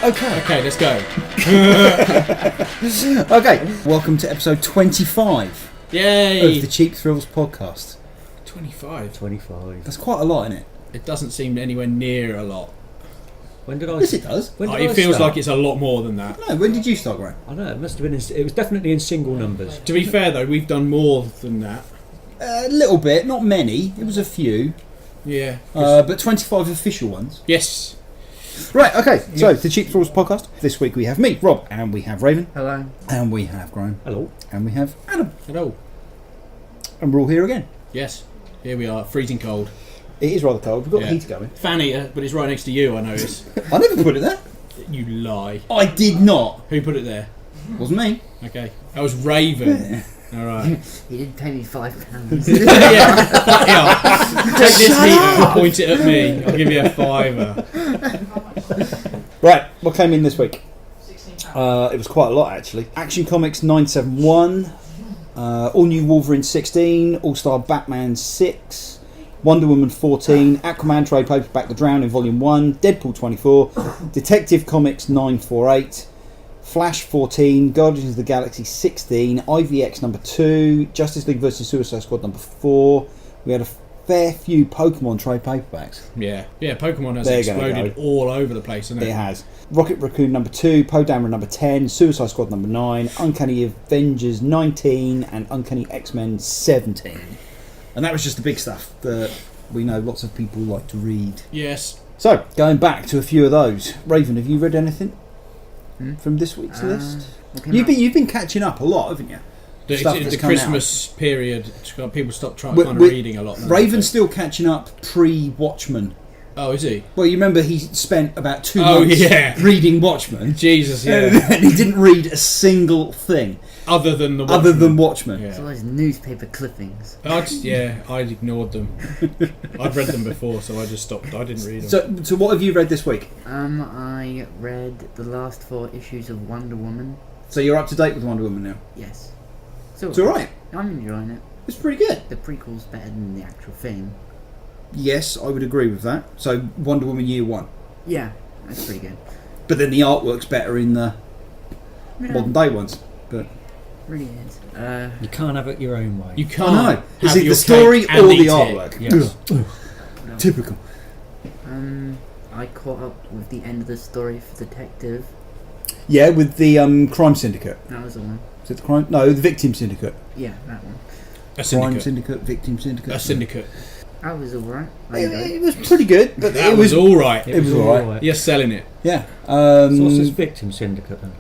Okay, let's go. Okay, welcome to episode 25 Yay! of the Cheap Thrills podcast. 25. That's quite a lot, isn't it? It doesn't seem anywhere near a lot. When did I? Yes, it does. When did It I feels start? like it's a lot more than that. No, when did you start, Graham? I don't know. It must have been. It was definitely in single numbers. To be fair though, we've done more than that. A little bit, not many. It was a few, Yeah. but 25 official ones. Yes. Right, okay, so the Cheap Thrills podcast. This week we have me, Rob, and we have Raven, Hello. and we have Graham, Hello. and we have Adam. Hello. And we're all here again. Yes. Here we are, freezing cold. It is rather cold. We've got Yeah. the heater going. Fan eater, but it's right next to you, I notice. I never put it there. You lie. I did not. Who put it there? Wasn't me. Okay. That was Raven. Alright. You did pay me £5. yeah. Take this heater and point it at me. I'll give you a fiver. Right, what came in this week? It was quite a lot, actually. Action Comics 971, All New Wolverine 16, All-Star Batman 6, Wonder Woman 14, Aquaman trade paperback The Drown in Volume 1, Deadpool 24, Detective Comics 948, Flash 14, Guardians of the Galaxy 16, IVX number 2, Justice League vs Suicide Squad number 4. We had a fair few Pokemon trade paperbacks. Yeah. Yeah, Pokemon has They're gonna exploded go. all over the place, hasn't it? It has. Rocket Raccoon number 2, Poe Dameron number 10, Suicide Squad number 9, Uncanny Avengers 19, and Uncanny X-Men 17. And that was just the big stuff that we know lots of people like to read. Yes. So, going back to a few of those. Raven, have you read anything from this week's list? You've been catching up a lot, haven't you? The Stuff that's come Christmas period, people stop kind of We're- reading a lot. now, Raven's so- still catching up pre-Watchmen. Oh, is he? Well, you remember he spent about 2 Oh, months yeah. reading Watchmen. Jesus, yeah. And he didn't read a single thing Other than the other than Watchmen. Watchmen. It's Yeah. all those newspaper clippings. I'd ignored them. I'd read them before, so I just stopped. I didn't read them. So what have you read this week? I read the last 4 issues of Wonder Woman. So you're up to date with Wonder Woman now. Yes. So It's all right. I'm enjoying it. It's pretty good. The prequel's better than the actual film. Yes, I would agree with that. So Wonder Woman Year 1. Yeah, that's pretty good. But then the artwork's better in the Yeah, modern day ones. But really is. You can't have it your own way. You can't. I know. Is have it your the story cake or and the eat it. artwork? Yes. Ugh. No. Typical. I caught up with the end of the story for Detective. Yeah, with the Crime Syndicate. That was the one. Is it the crime? No, the Victim Syndicate. Yeah, that one. A Crime syndicate. Syndicate, Victim Syndicate. A syndicate. That was alright. There you go. It was pretty good, but That it was all right. it was all right. You're selling it. Yeah. So what's this victim syndicate then?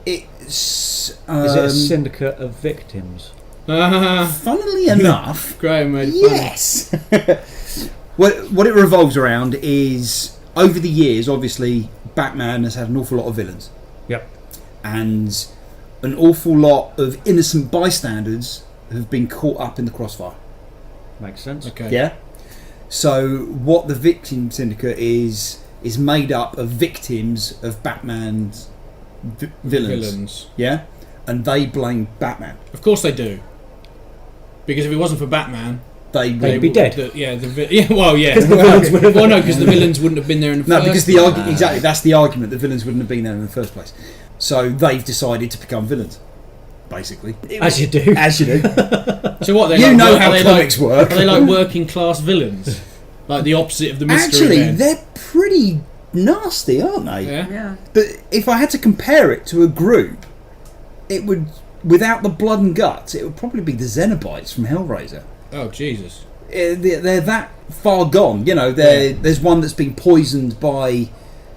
It's Is it a syndicate of victims? funnily enough, Graham made it funny. yes. What it revolves around is, over the years, obviously, Batman has had an awful lot of villains. Yep. And an awful lot of innocent bystanders have been caught up in the crossfire. Makes sense. Okay. Yeah. So what the Victim Syndicate is made up of victims of Batman's villains. Yeah. And they blame Batman. Of course they do. Because if it wasn't for Batman, They'd they be would- dead. Well, yeah. Well, no, because the villains wouldn't have been there in the No, first because the place. argument, exactly, that's the argument. The villains wouldn't have been there in the first place. So they've decided to become villains, basically. As you do. As you do. So what? They You like, know are how they comics like, work. Are they like working class villains? Like the opposite of the mystery Actually, men? they're pretty nasty, aren't they? Yeah. Yeah. But if I had to compare it to a group, it would, without the blood and guts, it would probably be the Xenobites from Hellraiser. Oh Jesus. They're that far gone, you know. There's one that's been poisoned by,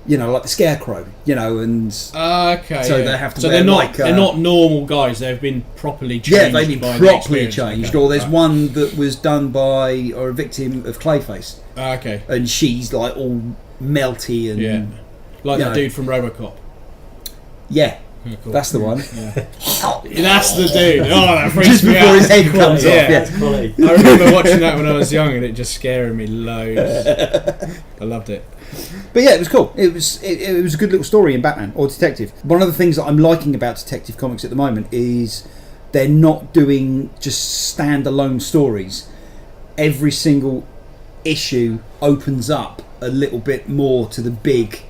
you know, like the Scarecrow, you know, and Okay. So yeah. they have to So wear they're not. like, they're not normal guys. They've been properly changed. yeah, they've been by the properly experience. changed. Okay. Or there's Right. one that was done by, or a victim of Clayface, Okay. and she's like all melty and Yeah. Like you that know. dude from RoboCop. yeah, Yeah, cool. that's the one. Yeah. That's the dude. Oh, that freaks Just me before out. his head comes Yeah. off. Yeah. That's quality. I remember watching that when I was young, and it just scared me loads. I loved it. But yeah, it was cool. It was a good little story in Batman or Detective. One of the things that I'm liking about Detective Comics at the moment is they're not doing just standalone stories. Every single issue opens up a little bit more to the big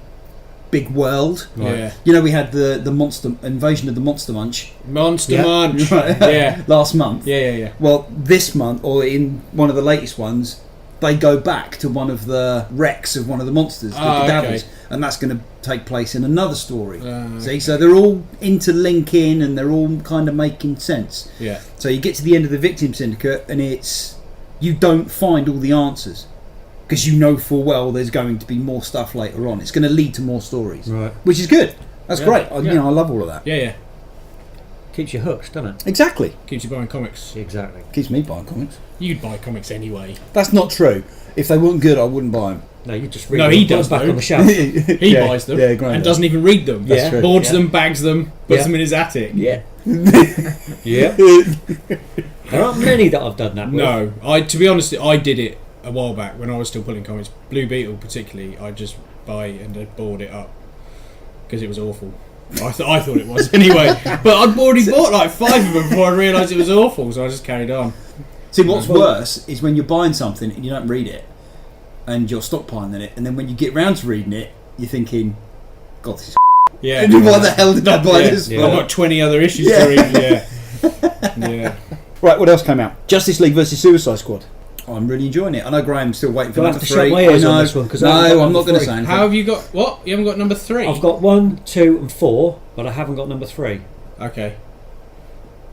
big world. Yeah. You know, we had the monster invasion of the Monster Munch. Monster Munch. Right. Yeah. Last month. Yeah. Well, this month, or in one of the latest ones, they go back to one of the wrecks of one of the monsters, the cadavers, and that's going to take place in another story. See, so they're all interlinking and they're all kind of making sense. Yeah. So you get to the end of the Victim Syndicate, and you don't find all the answers because you know full well there's going to be more stuff later on. It's going to lead to more stories, Right. which is good. That's great. Yeah. You know, I love all of that. Yeah. Keeps you hooked, doesn't it? Exactly. Keeps you buying comics. Exactly. Keeps me buying comics. You'd buy comics anyway. That's not true. If they weren't good, I wouldn't buy them. No, you just read No, them, he put them does, back though. on the shelf. He buys them and doesn't even read them. That's true. Boards Yeah. them, bags them, puts Yeah. them in his attic. Yeah. Yeah. There aren't many that I've done that with. No, to be honest, I did it a while back when I was still pulling comics. Blue Beetle, particularly, I just buy and I board it up because it was awful. I thought it was anyway, but I'd already bought like 5 of them before I realised it was awful, so I just carried on. See, what's worse is when you're buying something and you don't read it, and you're stockpiling it, and then when you get round to reading it, you're thinking, "God, this is Yeah. why the hell did I buy this?" I've got 20 other issues to read. Yeah. Right, what else came out? Justice League versus Suicide Squad. I'm really enjoying it. I know Graham's still waiting for Do I number have to shut 3. my ears on this one? 'Cause I haven't No, got I'm not number going to 3. say anything. How have you got what? You haven't got number 3? I've got 1, 2, and 4, but I haven't got number 3. Okay.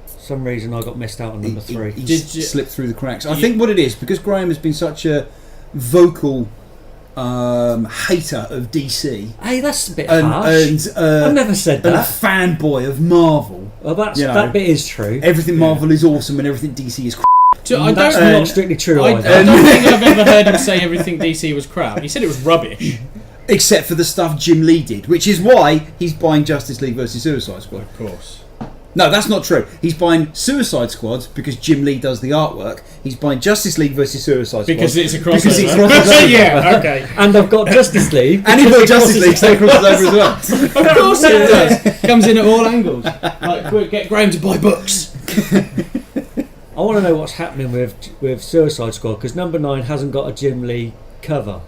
For some reason I got missed out on number 3. He Did just you- slipped through the cracks. I think what it is, because Graham has been such a vocal hater of DC Hey, that's a bit harsh. and I've never said and a that. fanboy of Marvel. Well, you know, that bit is true. Everything Marvel is awesome and everything DC is That's And- not strictly true I either. don't think I've ever heard him say everything DC was crap. He said it was rubbish. except for the stuff Jim Lee did, which is why he's buying Justice League versus Suicide Squad. Of course. No, that's not true. He's buying Suicide Squad because Jim Lee does the artwork. He's buying Justice League versus Suicide Squad Because it's a crossover. Because it crosses over. Yeah, okay. And I've got Justice League. And he's got Justice League, so it crosses over as well. Of course it does. Comes in at all angles. Like, quick, get Graham to buy books. I want to know what's happening with Suicide Squad because number 9 hasn't got a Jim Lee cover.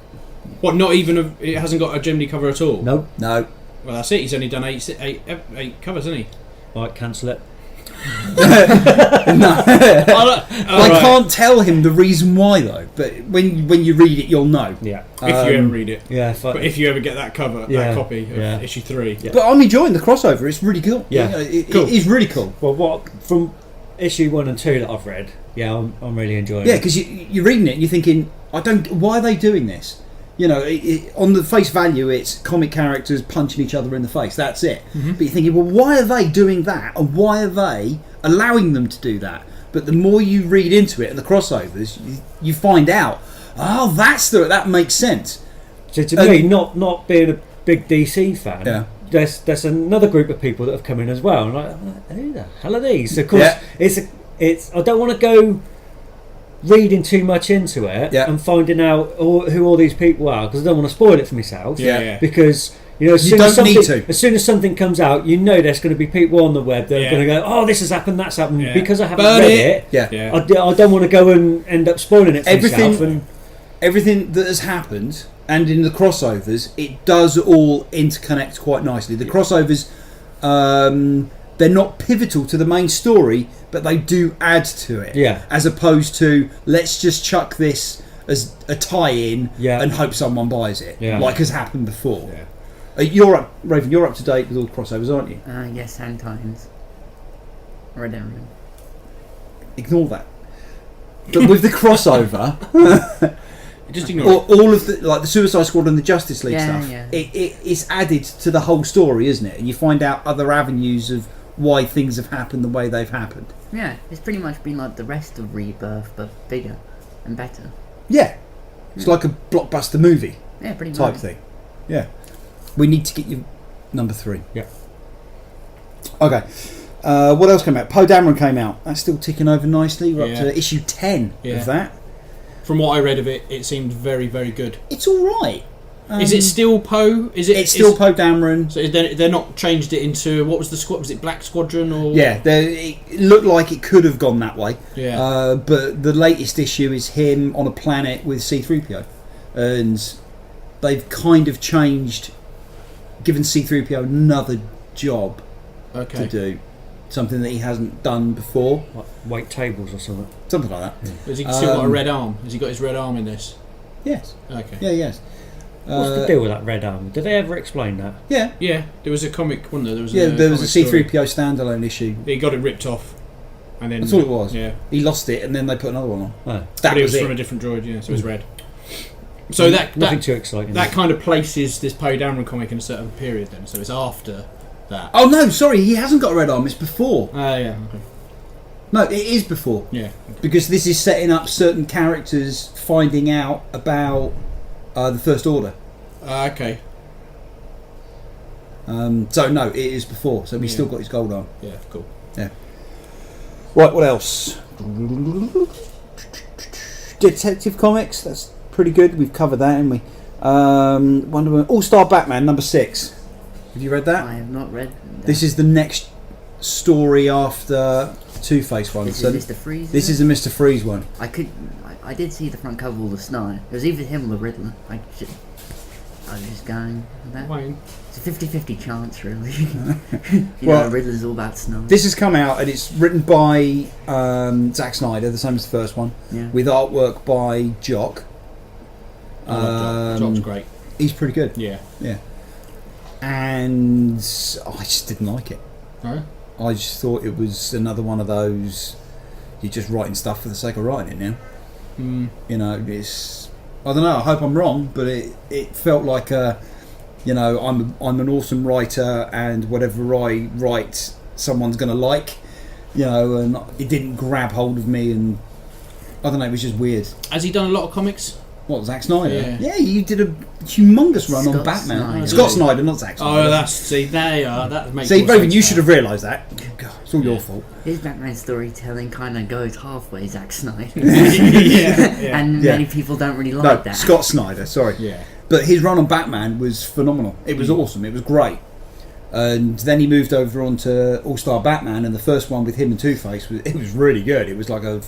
What, not even it hasn't got a Jim Lee cover at all? Nope. No. Well, that's it. He's only done eight covers, hasn't he? Right, cancel it. I can't tell him the reason why though, but when you read it, you'll know. Yeah. If you ever read it. Yeah. But if you ever get that cover, that copy of issue 3. Yeah. But I'm enjoying the crossover. It's really cool. Yeah. Cool. It is really cool. Well, from issue 1 and 2 that I've read, I'm really enjoying Yeah, it. because you're reading it and you're thinking, why are they doing this? You know, on the face value, it's comic characters punching each other in the face. That's it. Mm-hmm. But you're thinking, well, why are they doing that? And why are they allowing them to do that? But the more you read into it and the crossovers, you find out, that makes sense. So to me, not being a big DC fan, Yeah. there's another group of people that have come in as well. And I'm like, who the hell are these? So of course, it's I don't want to go reading too much into it and finding out who all these people are because I don't want to spoil it for myself. Yeah. Because as soon as something comes out, there's going to be people on the web that are going to go, oh, this has happened, that's happened. Yeah. Because I haven't read it. I don't want to go and end up spoiling it for myself. Everything that has happened, and in the crossovers, it does all interconnect quite nicely. The crossovers, they're not pivotal to the main story, but they do add to it. Yeah. As opposed to, let's just chuck this as a tie-in and hope someone buys it, like has happened before. Yeah. Raven, you're up to date with all the crossovers, aren't you? Yes, and times. Read everything. Ignore that. But with the crossover, just ignore all of the Suicide Squad and the Justice League stuff, Yeah. it's added to the whole story, isn't it? And you find out other avenues of why things have happened the way they've happened. Yeah, it's pretty much been like the rest of Rebirth, but bigger and better. Yeah, it's like a blockbuster movie Yeah, pretty type much. thing. Yeah, we need to get you number 3. Yeah. Okay. What else came out? Poe Dameron came out. That's still ticking over nicely. We're up to issue 10 of that. From what I read of it, it seemed very, very good. It's all right. Is it still Poe? It's still Poe Dameron. So they're not changed it into, what was the squad? Was it Black Squadron or? Yeah, it looked like it could have gone that way. Yeah. But the latest issue is him on a planet with C-3PO, and they've kind of changed given C-3PO another job Okay. to do, something that he hasn't done before, Like wait tables or something. something like that. Has he still got a red arm? Has he got his red arm in this? Yes. Okay. Yeah. Yes. What's the deal with that red arm? Did they ever explain that? Yeah. Yeah, there was a comic, wasn't there? There was There was a comic C-3PO story. standalone issue. He got it ripped off, and then That's all it was. Yeah, He lost it, and then they put another one on. Oh, That but it was was from a it. different droid. Yeah, so it was red. So nothing too exciting. that kind of places this Poe Dameron comic in a certain period. Then, so it's after that. Oh no, sorry, he hasn't got a red arm. It's before. Yeah. Okay. No, it is before. Yeah. Because this is setting up certain characters finding out about the First Order. Okay. So no, it is before. So he's still got his gold arm. Yeah. Cool. Yeah. Right. What else? Detective Comics. That's pretty good. We've covered that, haven't we? Wonder Woman, All-Star Batman number 6. Have you read that? I have not read that. This is the next story after Two-Face one. This So is Mr. Freeze. this is a Mr. Freeze one. I did see the front cover all the snow. It was either him or the Riddler. I was just going with that. Wayne. It's a 50-50 chance, really. Well, Riddler's all about snow. This has come out and it's written by Zack Snyder, the same as the first one, Yeah. with artwork by Jock. I love Jock. Jock's great. He's pretty good. Yeah. Yeah. And I just didn't like it. Right. I just thought it was another one of those, you're just writing stuff for the sake of writing it now. You know, it's, I don't know, I hope I'm wrong, but it felt like you know, I'm an awesome writer and whatever I write someone's going to like, you know, and it didn't grab hold of me, and I don't know, it was just weird. Has he done a lot of comics? What, Zack Snyder? Yeah. Yeah, you did a humongous run on Scott Batman. Snyder. Scott Snyder, not Zack Snyder. Oh, there you are. That makes See, more Raven, sense you now. should have realised that. God, it's all your fault. His Batman storytelling kind of goes halfway Zack Snyder. yeah. And Yeah. many people don't really No, like that. Scott Snyder, sorry. Yeah. But his run on Batman was phenomenal. It was awesome. It was great. And then he moved over onto All-Star Batman, and the first one with him and Two-Face, it was really good. It was like a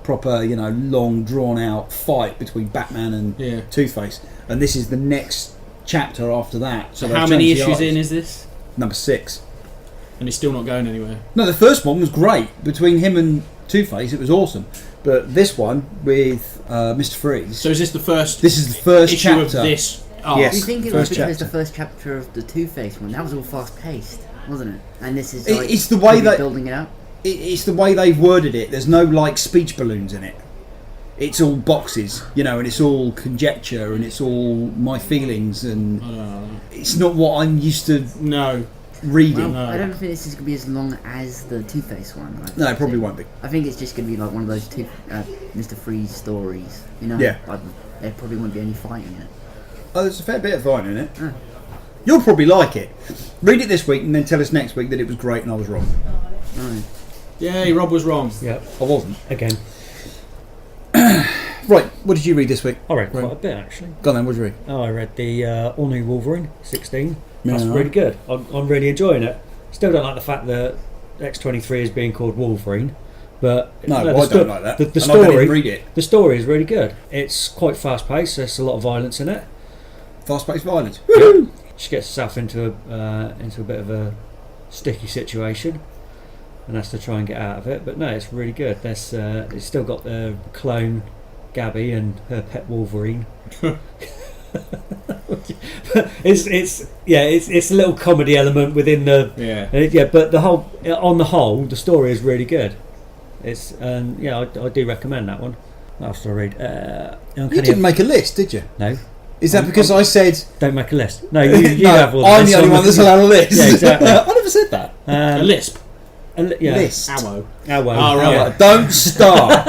proper, you know, long, drawn-out fight between Batman and Two-Face. And this is the next chapter after that. So How many issues in is this? Number 6. And it's still not going anywhere. No, the first one was great. Between him and Two-Face, it was awesome. But this one with Mr. Freeze... So is this the first? This is the first issue chapter. of this? Oh, Yes. Do you think it was First because chapter. the first chapter of the Two-Face one, that was all fast-paced, wasn't it? And this is like, It's the way really that... building it up. It's the way they've worded it. There's no like speech balloons in it. It's all boxes, you know, and it's all conjecture, and it's all my feelings, and it's not what I'm used to No. reading. Well, I don't think this is going to be as long as the Two-Face one. No, it probably won't be. I think it's just going to be like one of those Mr. Freeze stories, you know? Yeah. Like, there probably won't be any fighting in it. Oh, there's a fair bit of fighting in it. You'll probably like it. Read it this week, and then tell us next week that it was great and I was wrong. Right. Yay, Rob was wrong. Yep. I wasn't. Again. Right, what did you read this week? I read quite a bit actually. Go on then, what did you read? Oh, I read the All New Wolverine 16. That's Yeah. really good. I'm really enjoying it. Still don't like the fact that X-23 is being called Wolverine, but No, the I sto- don't like that. The And I didn't story, read it. the story is really good. It's quite fast paced. There's a lot of violence in it. Fast-paced violence. She gets herself into a bit of a sticky situation, and has to try and get out of it. But no, it's really good. There's it's still got the clone Gabby and her pet Wolverine. It's a little comedy element within the but on the whole the story is really good. It's I do recommend that one. What else did I read? You didn't make a list, did you? No. Is that because I said... Don't make a list. No, you no, have all the I'm lists the only on one that's allowed a list. Yeah, exactly. I never said that. A lisp. List. Owo. Oh, well. Oh, right. Yeah, don't start.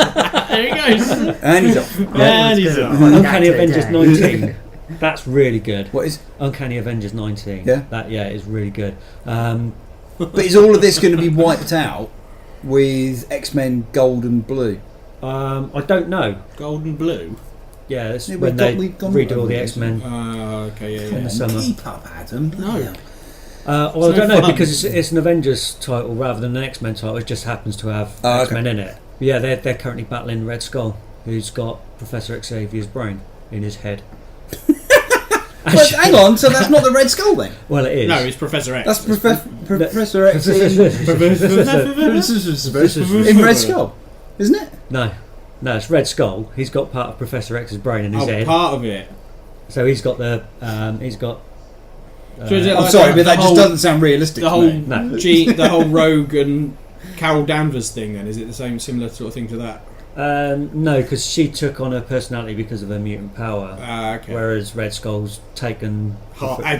There he goes. And he's off. And he's off. Uncanny That's Avengers it, 19. That's really good. What is... Uncanny Avengers 19. Yeah? That is really good. But is all of this going to be wiped out with X-Men Gold and Blue? I don't know. Gold and blue. Yeah, that's Yeah, when they we've gone redo all over the this. X-Men. Okay, In the yeah. summer. Keep up, Adam. No. Yeah. Well, I It's don't no know fun. because it's an Avengers title rather than an X-Men title. It just happens to have Oh, okay. X-Men in it. But yeah, they're currently battling Red Skull, who's got Professor Xavier's brain in his head. But hang on, so that's not the Red Skull then? Well, it is. No, it's Professor X. That's Professor X in Red Skull, isn't it? No, it's Red Skull. He's got part of Professor X's brain in his head. Part of it. So he's got the So is it I'm like sorry, the but that just whole- doesn't sound realistic. The to whole me. No. the whole Rogue and Carol Danvers thing. Then is it the similar sort of thing to that? no, because she took on her personality because of her mutant power, Okay. whereas Red Skull's taken.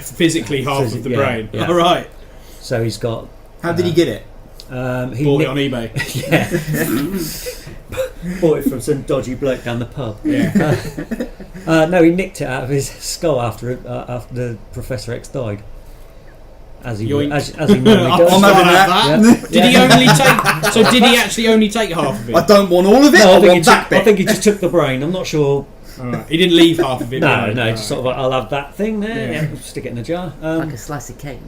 Physically half of the brain. Yeah. All right. So he's got. How did he get it? He Bought it nicked- on eBay. Yeah. Bought it from some dodgy bloke down the pub. Yeah. No, he nicked it out of his skull after Professor X died. As he normally does. I'm having that. Yeah. Did he only take? So did he actually only take half of it? I don't want all of it. No, I want that I bit. think he just took the brain. I'm not sure. All right. He didn't leave half of it. No, did he? just sort of like, I'll have that thing there. Yeah, stick it in a jar. Like a slice of cake.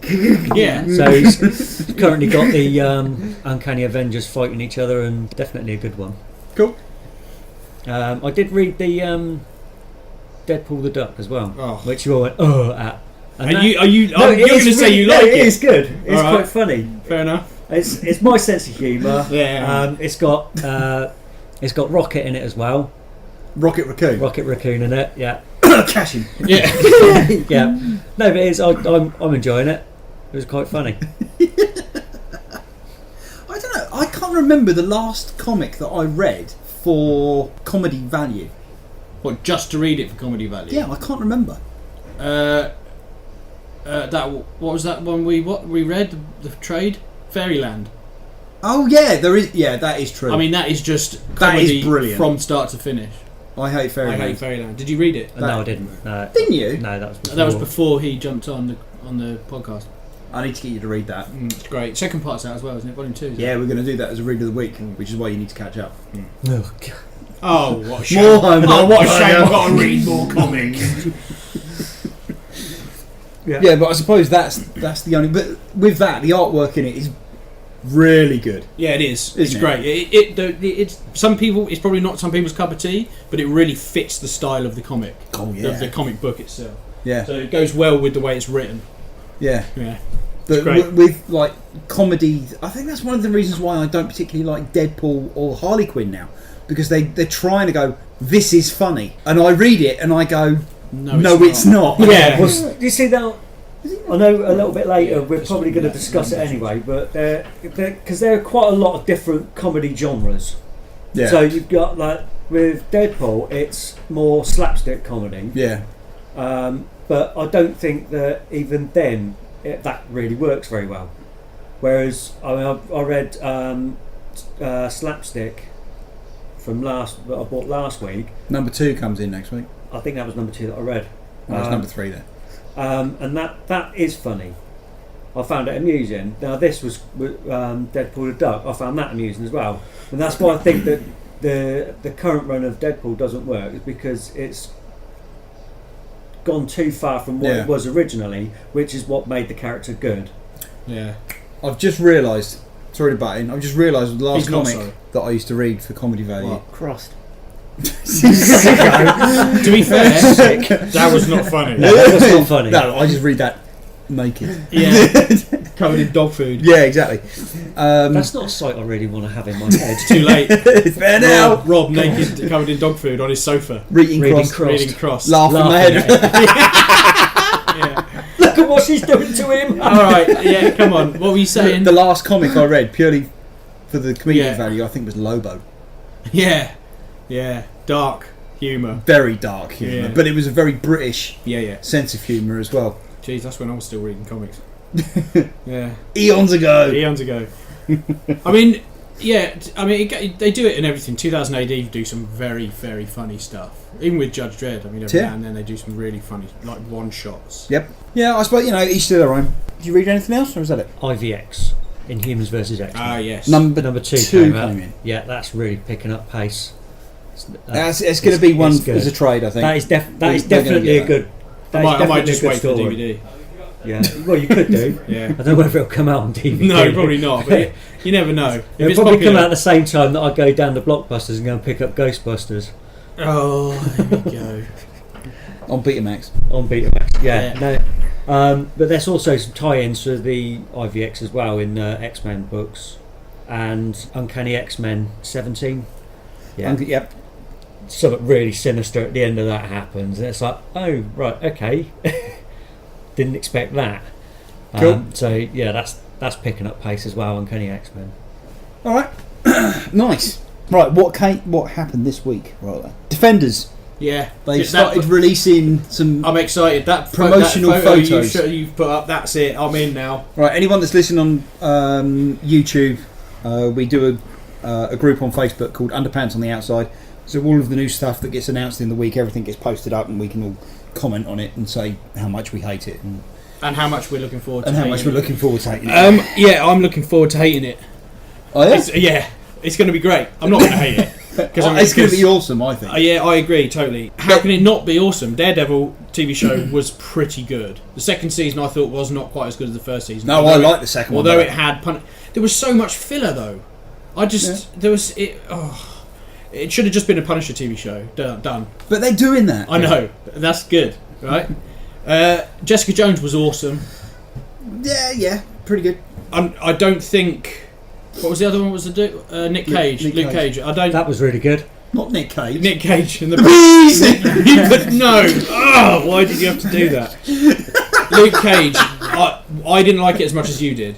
Yeah. So he's currently got the Uncanny Avengers fighting each other, and definitely a good one. Cool. I did read the Deadpool the Duck as well, which you all went at. And You're going to say really, you like it? It is good. It's All right. quite funny. Fair enough. It's my sense of humour. Yeah. It's got Rocket in it as well. Rocket Raccoon. Rocket Raccoon in it. Yeah. Cashing. Yeah. Yeah. No, but I'm enjoying it. It was quite funny. I don't know. I can't remember the last comic that I read for comedy value. What, just to read it for comedy value? Yeah, I can't remember. What was that one we read? The trade? Fairyland. Oh yeah, there is. Yeah, that is true. I mean, that is just That is comedy brilliant. from start to finish. I hate Fairyland. I hate Fairyland. Did you read it? No, I didn't. No. Didn't you? No, that was before. That was before he jumped on the podcast. I need to get you to read that. It's great. Second part's out as well, isn't it? Volume 2. Is Yeah, we're going to do that as a read of the week, which is why you need to catch up. Oh, God. Oh, what a shame! More homework. What a shame! I've got to read more comics. Yeah, but I suppose that's the only. But with that, the artwork in it is really good. Yeah, it is. Isn't It's it? great. It's some people. It's probably not some people's cup of tea, but it really fits the style of the comic. Oh yeah. Of the comic book itself. Yeah. So it goes well with the way it's written. Yeah. Yeah. But great. with like comedy, I think that's one of the reasons why I don't particularly like Deadpool or Harley Quinn now, because they're trying to go, this is funny, and I read it and I go, no, it's not. Yeah. Well, you see that? I know a little bit later we're probably going to discuss it anyway, but because there are quite a lot of different comedy genres. Yeah. So you've got like with Deadpool, it's more slapstick comedy. Yeah. But I don't think that even then that really works very well. Whereas I read Slapstick that I bought last week. Number 2 comes in next week. I think that was number 2 that I read. Oh, it's number 3 then. And that is funny. I found it amusing. Now this was Deadpool the Duck. I found that amusing as well, and that's why I think that the current run of Deadpool doesn't work, is because it's gone too far from what it was originally, which is what made the character good. Yeah. I've just realised. Sorry to butt in. I've just realised the last He's not comic sorry. that I used to read for comedy value. What? Crossed. To be fair, that was not funny. No, that was not funny. No, I just read that naked. Yeah. Covered in dog food. Yeah, exactly. That's not a sight I really want to have in my head. Too late. It's fair now. Rob naked, covered in dog food on his sofa. Reading cross. Reading cross. Laughing my Laughing head. Yeah. Look at what she's doing to him. Alright, yeah, come on. What were you saying? The last comic I read, purely for the comedic Yeah. value, I think was Lobo. Yeah. Yeah. Dark humour. Very dark humour, Yeah. but it was a very British Yeah. sense of humour as well. Jeez, that's when I was still reading comics. Yeah. Eons ago. Eons ago. I mean, yeah, they do it in everything. 2000 AD do some very, very funny stuff. Even with Judge Dredd, I mean, every Yeah. now and then they do some really funny, like one-shots. Yep. Yeah, I suppose, each to their own. Did you read anything else, or was that it? IVX in Humans vs. X. Ah, yes. Number 2 2 came out. came in. Yeah, that's really picking up pace. It's going to be one it's good. as a trade, I think. That is They're gonna definitely get a good. I might just wait for the DVD. Yeah, well, you could do. Yeah. I don't know whether it'll come out on DVD. No, probably not, but you never know. If It'll it's probably popular. come out at the same time that I go down to Blockbusters and go and pick up Ghostbusters. Oh, there we go. on Betamax. On Betamax, no. But there's also some tie-ins for the IVX as well in X-Men books and Uncanny X-Men 17. Yeah. Yep. Something really sinister at the end of that happens, and it's like, oh right, okay, didn't expect that. Cool. So yeah, that's picking up pace as well. Uncanny X-Men. All right. Nice. Right. What happened this week? Right. Defenders. Yeah, They started releasing some. I'm excited. That promotional photos you've put up. That's it. I'm in now. Right. Anyone that's listening on YouTube, we do a group on Facebook called Underpants on the Outside. So all of the new stuff that gets announced in the week, everything gets posted up, and we can all comment on it and say how much we hate it and how much we're looking forward to. And how much we're looking forward to hating it. Yeah, I'm looking forward to hating it. Oh yeah. It's going to be great. I'm not going to hate it. It's going to be awesome, I think. Yeah, I agree totally. How can it not be awesome? Daredevil TV show was pretty good. The second season I thought was not quite as good as the first season. No, I like the second one. Although it had there was so much filler though. There was it. Oh, it should have just been a Punisher TV show done. But they're doing that. I know. That's good, right? Jessica Jones was awesome. Yeah, pretty good. I don't think. What was the other one? Was Nick Cage? Luke Cage. That was really good. Not Nick Cage. Nick Cage and the But no. Oh, why did you have to do that? Luke Cage. I didn't like it as much as you did,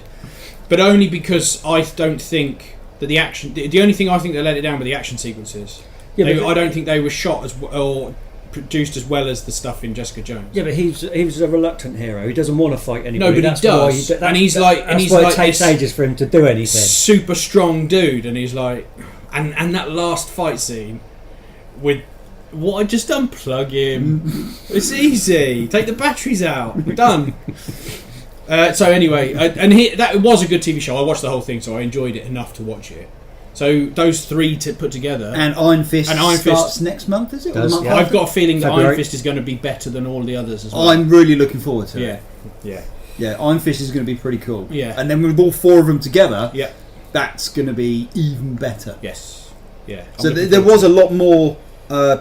but only because I don't think that the action. The only thing I think that let it down were the action sequences. Yeah, I don't think they were shot as or produced as well as the stuff in Jessica Jones. Yeah, but he was a reluctant hero. He doesn't want to fight anybody. No, but that's he does. And he's like, it takes ages for him to do anything. Super strong dude, and he's like, and that last fight scene with what I just unplug him. It's easy. Take the batteries out. We're done. So anyway, that was a good TV show. I watched the whole thing, so I enjoyed it enough to watch it. So those three put together, and Iron Fist starts next month, is it? I've got a feeling that Iron Fist is going to be better than all the others as well. I'm really looking forward to it. Yeah. Iron Fist is going to be pretty cool. Yeah, and then with all four of them together, that's going to be even better. Yes. Yeah. So there was a lot more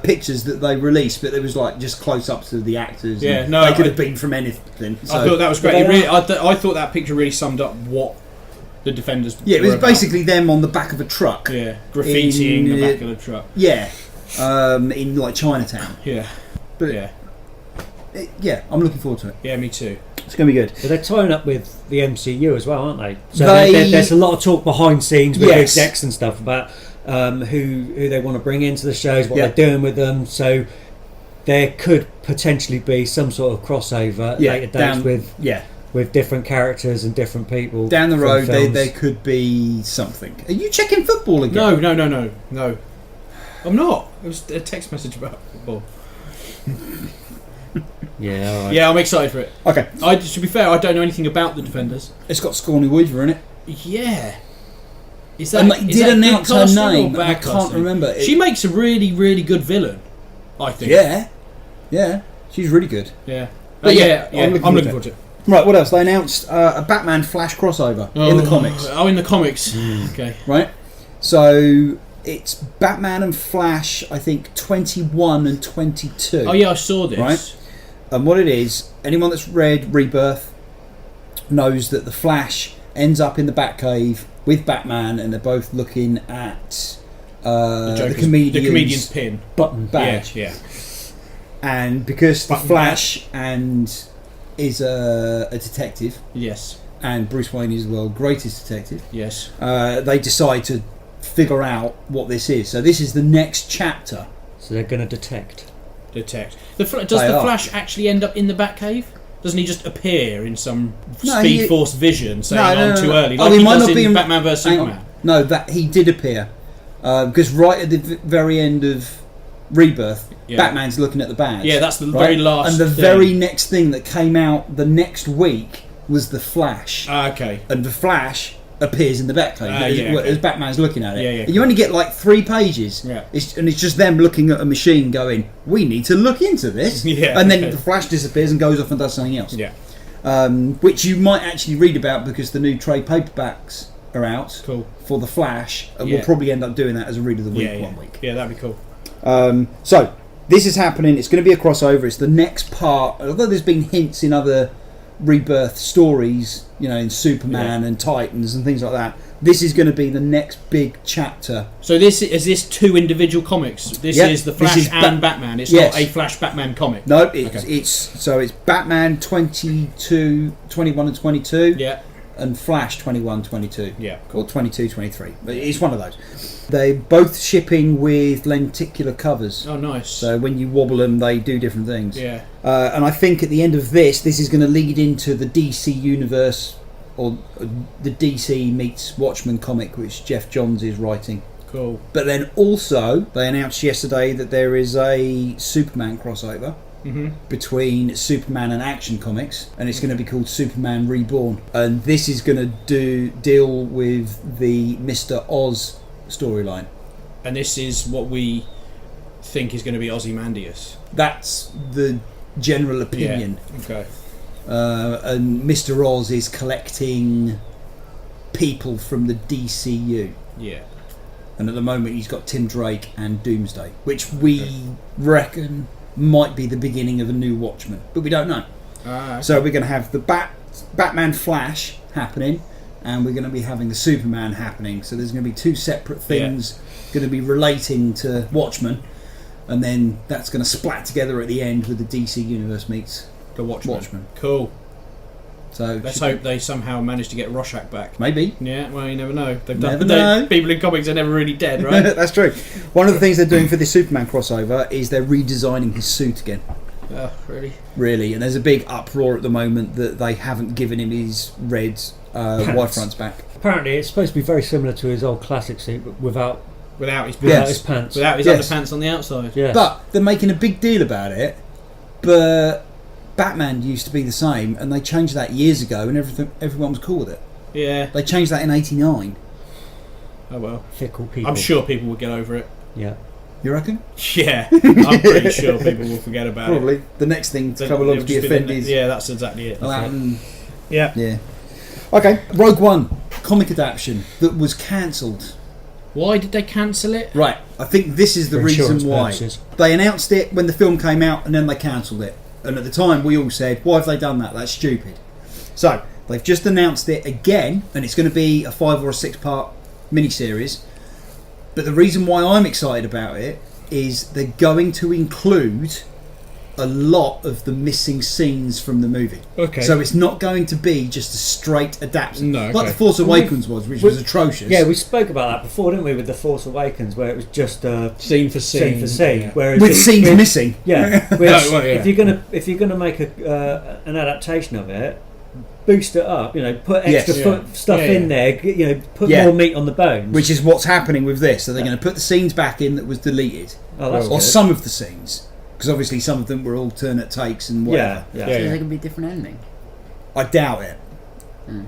pictures that they released, but it was like just close ups of the actors. Yeah, they could have been from anything. So. I thought that was great. I thought that picture really summed up what the Defenders. Yeah, it was basically them on the back of a truck. Yeah, graffitiing the back of the truck. Yeah, in like Chinatown. Yeah, but I'm looking forward to it. Yeah, me too. It's going to be good. But they're tying up with the MCU as well, aren't they? So there's a lot of talk behind scenes with execs and stuff about who they want to bring into the shows, what they're doing with them. So there could potentially be some sort of crossover later dates with different characters and different people. Down the road, there could be something. Are you checking football again? No. I'm not. It was a text message about football. Yeah, all right. Yeah, I'm excited for it. Okay. To be fair, I don't know anything about the Defenders. It's got Sigourney Weaver in it. Yeah. Is that? They did announce her name. I can't remember. She makes a really, really good villain, I think. Yeah. She's really good. Yeah. I'm looking forward to it. Right, what else? They announced a Batman Flash crossover in the comics. Oh, in the comics. Okay. Right. So it's Batman and Flash, I think 21 and 22. Oh yeah, I saw this. Right. And what it is, anyone that's read Rebirth knows that the Flash ends up in the Batcave with Batman, and they're both looking at the comedian's pin button badge. Yeah. And because button the Flash is a detective. Yes. And Bruce Wayne is the world's greatest detective. Yes. They decide to figure out what this is. So this is the next chapter. So they're going to detect. Does the Flash actually end up in the Batcave? Doesn't he just appear in some Speed Force vision saying too early? Like he might not be in Batman vs Superman. No, that he did appear. Because right at the very end of Rebirth, Batman's looking at the badge. Yeah, that's the very last and the very next thing that came out the next week was the Flash. Okay. And the Flash appears in the Batcave as Batman's looking at it. Yeah, you only get like 3 pages. Yeah. And it's just them looking at a machine going, we need to look into this. And then the Flash disappears and goes off and does something else. Yeah. Which you might actually read about because the new trade paperbacks are out for the Flash, and we'll probably end up doing that as a read of the week one week. Yeah, that'd be cool. So this is happening. It's going to be a crossover. It's the next part. Although there's been hints in other Rebirth stories, in Superman and Titans and things like that. This is going to be the next big chapter. So is 2 individual comics? This is the Flash and Batman. It's not a Flash Batman comic. No, it's Batman 22, 21 and 22. Yeah. And Flash 21, 22. Yeah. Cool. Or 22, 23. It's one of those. They're both shipping with lenticular covers. Oh, nice. So when you wobble them, they do different things. Yeah. And I think at the end of this is going to lead into the DC universe, or the DC meets Watchmen comic, which Jeff Johns is writing. Cool. But then also, they announced yesterday that there is a Superman crossover between Superman and Action Comics, and it's going to be called Superman Reborn. And this is going to deal with the Mr. Oz storyline. And this is what we think is going to be Ozymandias. That's the general opinion. Yeah. Okay. And Mr. Oz is collecting people from the DCU. Yeah. And at the moment he's got Tim Drake and Doomsday, which we reckon might be the beginning of a new Watchmen, but we don't know. Okay. So we're going to have the Batman Flash happening, and we're going to be having the Superman happening. So there's going to be 2 separate things going to be relating to Watchmen, and then that's going to splat together at the end with the DC universe meets the Watchmen. Cool. So let's hope they somehow manage to get Rorschach back. Maybe. Yeah, well, you never know. People in comics are never really dead, right? That's true. One of the things they're doing for this Superman crossover is they're redesigning his suit again. Oh, really? Really, and there's a big uproar at the moment that they haven't given him his red wide fronts back. Apparently, it's supposed to be very similar to his old classic suit, but without his pants, without his underpants on the outside. Yes. But they're making a big deal about it. But Batman used to be the same, and they changed that years ago, and everyone was cool with it. Yeah. They changed that in '89. Oh well. Fickle people. I'm sure people will get over it. Yeah. You reckon? Yeah. I'm pretty sure people will forget about it. Probably. The next thing to come along to be offended. Yeah, that's exactly it. Yeah. Yeah. Okay. Rogue One comic adaptation that was cancelled. Why did they cancel it? Right. I think this is the reason why. Purposes. They announced it when the film came out, and then they cancelled it. And at the time, we all said, "Why have they done that? That's stupid." So they've just announced it again, and it's going to be a 5 or a 6 part miniseries. But the reason why I'm excited about it is they're going to include a lot of the missing scenes from the movie. Okay. So it's not going to be just a straight adaptation. No, like The Force Awakens was, which was atrocious. Yeah, we spoke about that before, didn't we, with The Force Awakens, where it was just scene for scene. Yeah. Whereas with scenes missing. Yeah. Oh, If you're gonna make an adaptation of it, boost it up. Put extra stuff in there. Put more meat on the bones. Which is what's happening with this. So they're going to put the scenes back in that was deleted, or good. Some of the scenes, because obviously some of them were alternate takes and whatever. So there could be a different ending. I doubt it,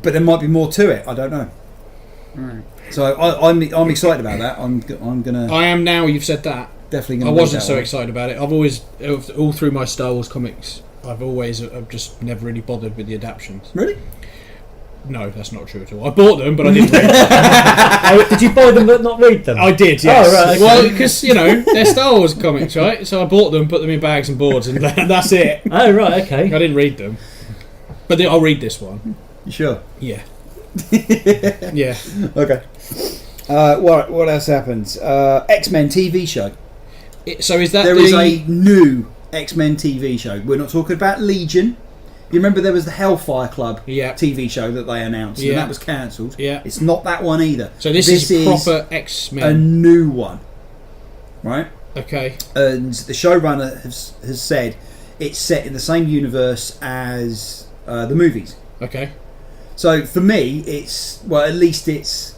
but there might be more to it. I don't know. Right. So I'm excited about that. I'm gonna. I am now. You've said that. Definitely gonna. I wasn't so excited about it. I've always, all through my Star Wars comics, I've just never really bothered with the adaptions. Really? No, that's not true at all. I bought them, but I didn't read them. Did you buy them but not read them? I did, yes. Oh, right, okay. Well, because, they're Star Wars comics, right? So I bought them, put them in bags and boards, and that's it. Oh, right, okay. I didn't read them. But I'll read this one. You sure? Yeah. Yeah. Okay. What else happens? X-Men TV show. So is that There is a new X-Men TV show. We're not talking about Legion. You remember there was the Hellfire Club TV show that they announced, and that was cancelled. Yeah. It's not that one either. So this is proper X-Men. A new one. Right? Okay. And the showrunner has said it's set in the same universe as the movies. Okay. So for me, at least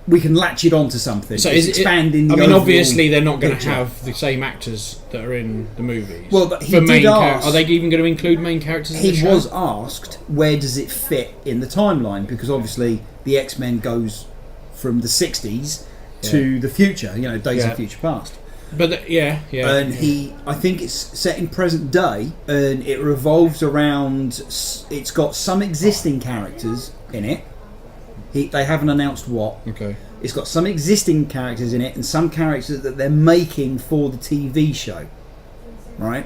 we can latch it onto something. So it's expanding. Obviously they're not going to have the same actors that are in the movies. Well, but are they even going to include main characters? In the show? He was asked, where does it fit in the timeline? Because obviously the X-Men goes from the 60s to the future. Days of Future Past. But and I think it's set in present day, and it revolves around. It's got some existing characters in it. They haven't announced what. Okay. It's got some existing characters in it, and some characters that they're making for the TV show. right?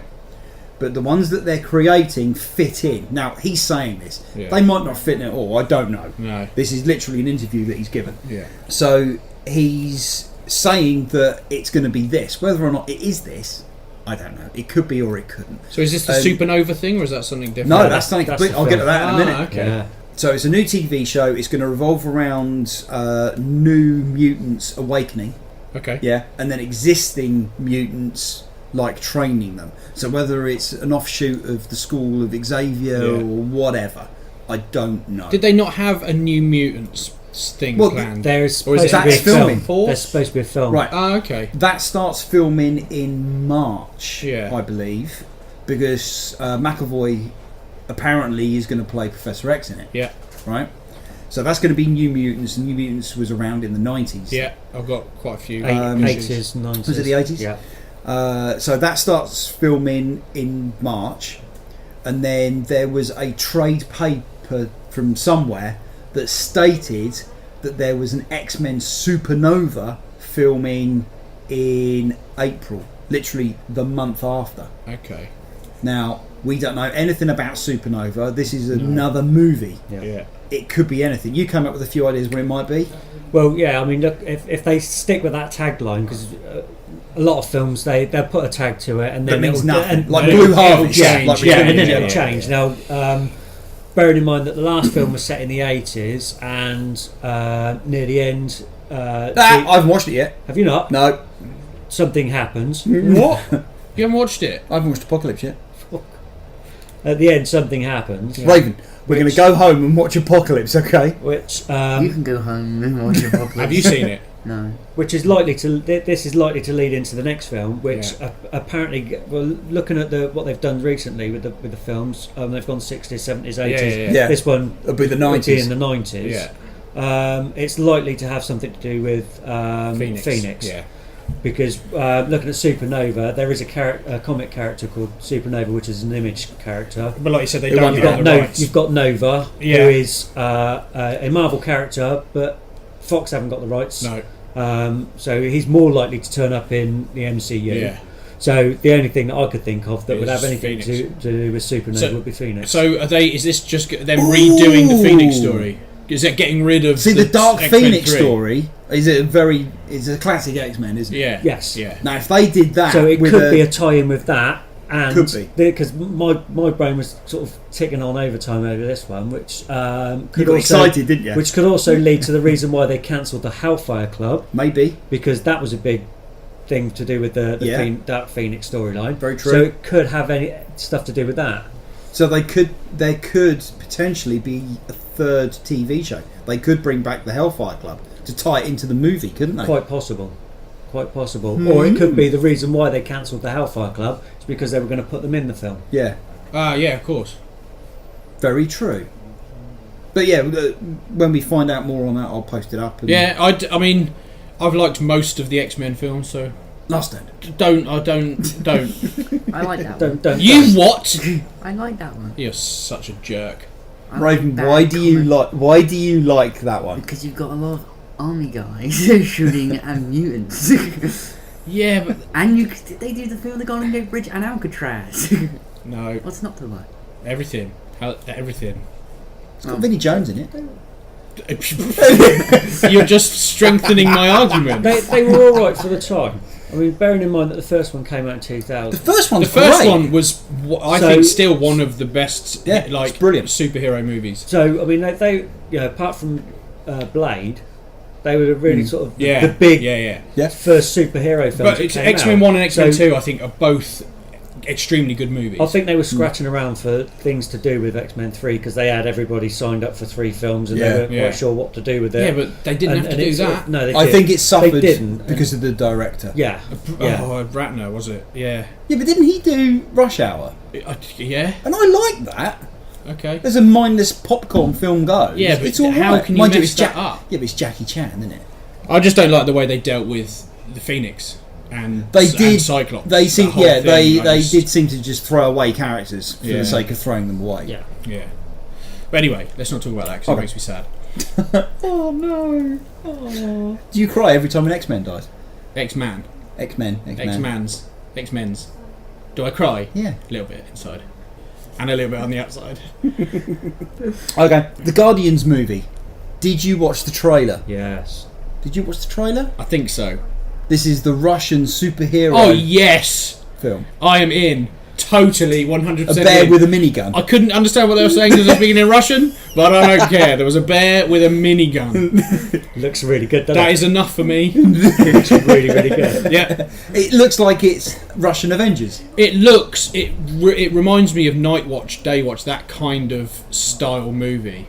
But the ones that they're creating fit in. Now, he's saying this. Yeah. They might not fit in at all. I don't know. No. This is literally an interview that he's given. Yeah. So he's saying that it's going to be this. Whether or not it is this, I don't know. It could be or it couldn't. So is this the supernova thing, or is that something different? No, that's something complete. I'll get to that in a minute. Okay. Yeah. So it's a new TV show. It's going to revolve around new mutants awakening. Okay. Yeah, and then existing mutants, like training them. So whether it's an offshoot of the school of Xavier or whatever, I don't know. Did they not have a New Mutants thing planned? There's or is supposed to be a filming? film. There's supposed to be a film. Right. Ah, okay. That starts filming in March, Yeah. I believe, because McAvoy apparently is going to play Professor X in it. Yeah. Right? So that's going to be New Mutants. New Mutants was around in the 90s. Yeah, I've got quite a few. 80s, 90s. Was it the 80s? Yeah. So that starts filming in March, and then there was a trade paper from somewhere that stated that there was an X-Men Supernova filming in April, literally the month after. Okay. Now, we don't know anything about Supernova. This is another movie. Yeah. It could be anything. You came up with a few ideas what it might be. Well, yeah, I mean, look, if they stick with that tagline, because a lot of films, they'll put a tag to it, and That then means it'll- nothing. and- Like and Blue it'll Harvest. change, Like yeah, and then yeah, it'll yeah. change. Now, bearing in mind that the last film was set in the 80s, and near the end, I haven't watched it yet. have you not? No. Something happens. What? You haven't watched it? I haven't watched Apocalypse yet. At the end, something happens. Raven, we're going to go home and watch Apocalypse, okay? Which You can go home and watch your podcast. Have you seen it? No. which is likely to this is likely to lead into the next film, which apparently, well, looking at what they've done recently with the films, they've gone 60s, 70s, 80s. Yeah. This one It'll be the would be 90s. in the 90s. Yeah. It's likely to have something to do with Phoenix. Yeah. Because looking at Supernova, there is a comic character called Supernova, which is an Image character. But like you said, they Who don't won get the the No, rights. you've got Nova, Yeah. who is a Marvel character, but Fox haven't got the rights. No. So he's more likely to turn up in the MCU. Yeah. So the only thing that I could think of that would Is have anything to do with Supernova would be Phoenix. So is this just them redoing the Phoenix story? Is it getting rid of See, the Dark X-Men Phoenix 3? story is a classic X-Men, isn't it? Yeah. Yes. Yeah. Now, if they did that, So it with could be a tie-in with that, and Could be. because my brain was sort of ticking on overtime over this one, which you could got also, excited, didn't you? which could also lead to the reason why they cancelled the Hellfire Club, Maybe. because that was a big thing to do with the Yeah. Dark Phoenix storyline. Very true. So it could have any stuff to do with that. So there could potentially be a third TV show. They could bring back the Hellfire Club to tie it into the movie, couldn't they? Quite possible. Or it could be the reason why they cancelled the Hellfire Club is because they were going to put them in the film. Yeah. Yeah, of course. Very true. But yeah, when we find out more on that, I'll post it up. And Yeah, I mean, I've liked most of the X-Men films, so Last Stand. don't. I like that one. Don't You what? I like that one. You're such a jerk. I Raven, like why that do you comment like that one? Because you've got a lot of army guys shooting at mutants. Yeah, but And they do the film The Golden Gate Bridge and Alcatraz. no, What's not to like? everything. Everything. It's got Vinnie Jones in it. You're just strengthening my argument. They were all right for the time. I mean, bearing in mind that the first one came out in 2000. The first The one's first great. one was, I So- think, still one of the best, Yeah, like it's brilliant. superhero movies. So I mean, they apart from Blade, they were really sort of Yeah, the big yeah. first superhero films. But that it's came X-Men out. 1 and X-Men So 2, I think, are both extremely good movies. I think they were scratching around for things to do with X-Men 3 because they had everybody signed up for 3 films and they weren't Yeah. quite sure what to do with it. Yeah, but they didn't have to do it's sort of- that. no, they I did. think it suffered They didn't. because of the director. Yeah. Yeah. Oh, Ratner, was it? Yeah. Yeah, but didn't he do Rush Hour? Yeah, And I like that. okay. As a mindless popcorn film goes. Yeah, but it's all how right. can you Mind mess it's that up? Yeah, but it's Jackie Chan, isn't it? I just don't like the way they dealt with the Phoenix and They and did. Cyclops. They That seem. whole Yeah, thing, I they just- did seem to just throw away characters for Yeah. the sake of throwing them away. Yeah. Yeah. But anyway, let's not talk about that because Okay. it makes me sad. Oh no! Oh. Do you cry every time an X-Men dies? X-Man. X-Men. X-Man's. X-Men's. Do I cry? Yeah. A little bit inside. And a little bit on the outside. Okay. The Guardians movie. Did you watch the trailer? Yes. Did you watch the trailer? I think so. This is the Russian superhero Oh, yes! film. I am in. Totally, 100% A bear in. with a minigun. I couldn't understand what they were saying because I was speaking in Russian, but I don't care. There was a bear with a minigun. Looks really good, doesn't That it? is enough for me. Looks really, really good. Yeah. It looks like it's Russian Avengers. It reminds me of Night Watch, Day Watch, that kind of style movie.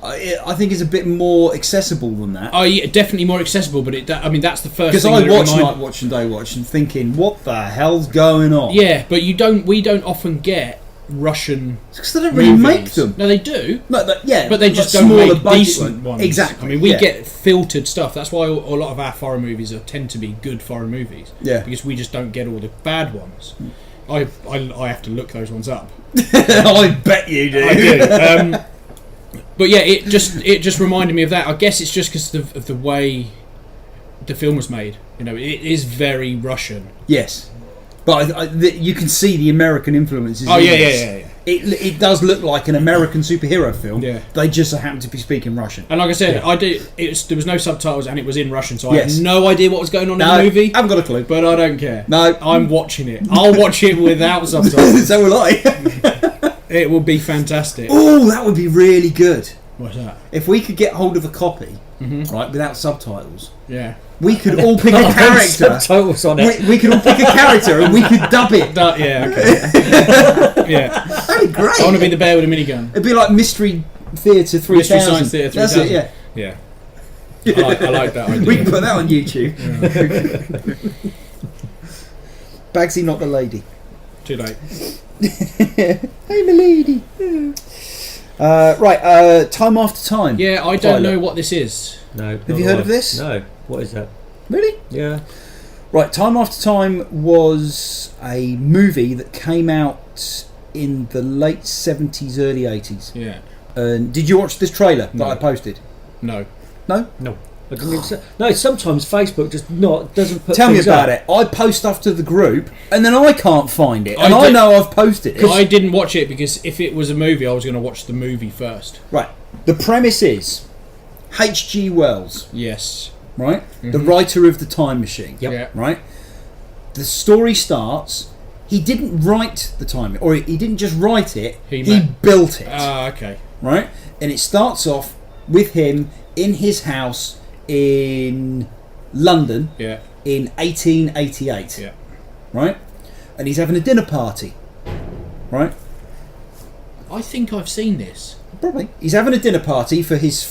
I think it's a bit more accessible than that. Oh, yeah, definitely more accessible, but that's the first Because thing I that watch reminded- Night Watch and Day Watch and thinking, what the hell's going on? Yeah, but we don't often get Russian Because they don't really movies. make them. No, they do. No, yeah, But they just like don't smaller make budget decent ones. Exactly. I mean, we yeah. get filtered stuff. That's why a lot of our foreign movies tend to be good foreign movies. Yeah. Because we just don't get all the bad ones. I have to look those ones up. I bet you do. I do. But yeah, it just reminded me of that. I guess it's just because of the way the film was made. You know, it is very Russian. Yes. But you can see the American influences. Oh, in yeah. this. It does look like an American superhero film. Yeah. They just happen to be speaking Russian. And like I said, Yeah. there was no subtitles and it was in Russian, so I Yes. had no idea what was going on in No, the movie. I haven't got a clue. But I don't care. No. I'm watching it. I'll watch it without subtitles. So will I. It will be fantastic. Oh, that would be really good. What's that? If we could get hold of a copy, Mm-hmm. right, without subtitles, Yeah. we could all pick a character. Subtitles on it. We could all pick a character and we could dub it. Yeah, okay. Yeah. That'd be great. I want to be the bear with a minigun. It'd be like Mystery Theatre 3000. Mystery Science Theatre 3000. That's it, Yeah. I like that idea. We can put that on YouTube. Bagsy, not the lady. Too late. I'm a lady. Right, Time After Time. Yeah, I don't know what this is. No. Have you heard of this? No. What is that? Really? Yeah. Right, Time After Time was a movie that came out in the late 70s, early 80s. Yeah. Did you watch this trailer No. that I posted? No. No? No. I didn't even say, no, sometimes Facebook just doesn't put Tell me things about up. it. I post stuff to the group and then I can't find it. And I I did- know I've posted it. I didn't watch it because if it was a movie, I was going to watch the movie first. Right. The premise is H.G. Wells, Yes. right? The writer of The Time Machine. Yep. Yeah. Right? The story starts. He didn't write The Time, or he didn't just write it, He he ma- built it. Okay. Right? And it starts off with him in his house in London Yeah. in 1888. Yeah. Right? And he's having a dinner party. Right? I think I've seen this. Probably. He's having a dinner party for his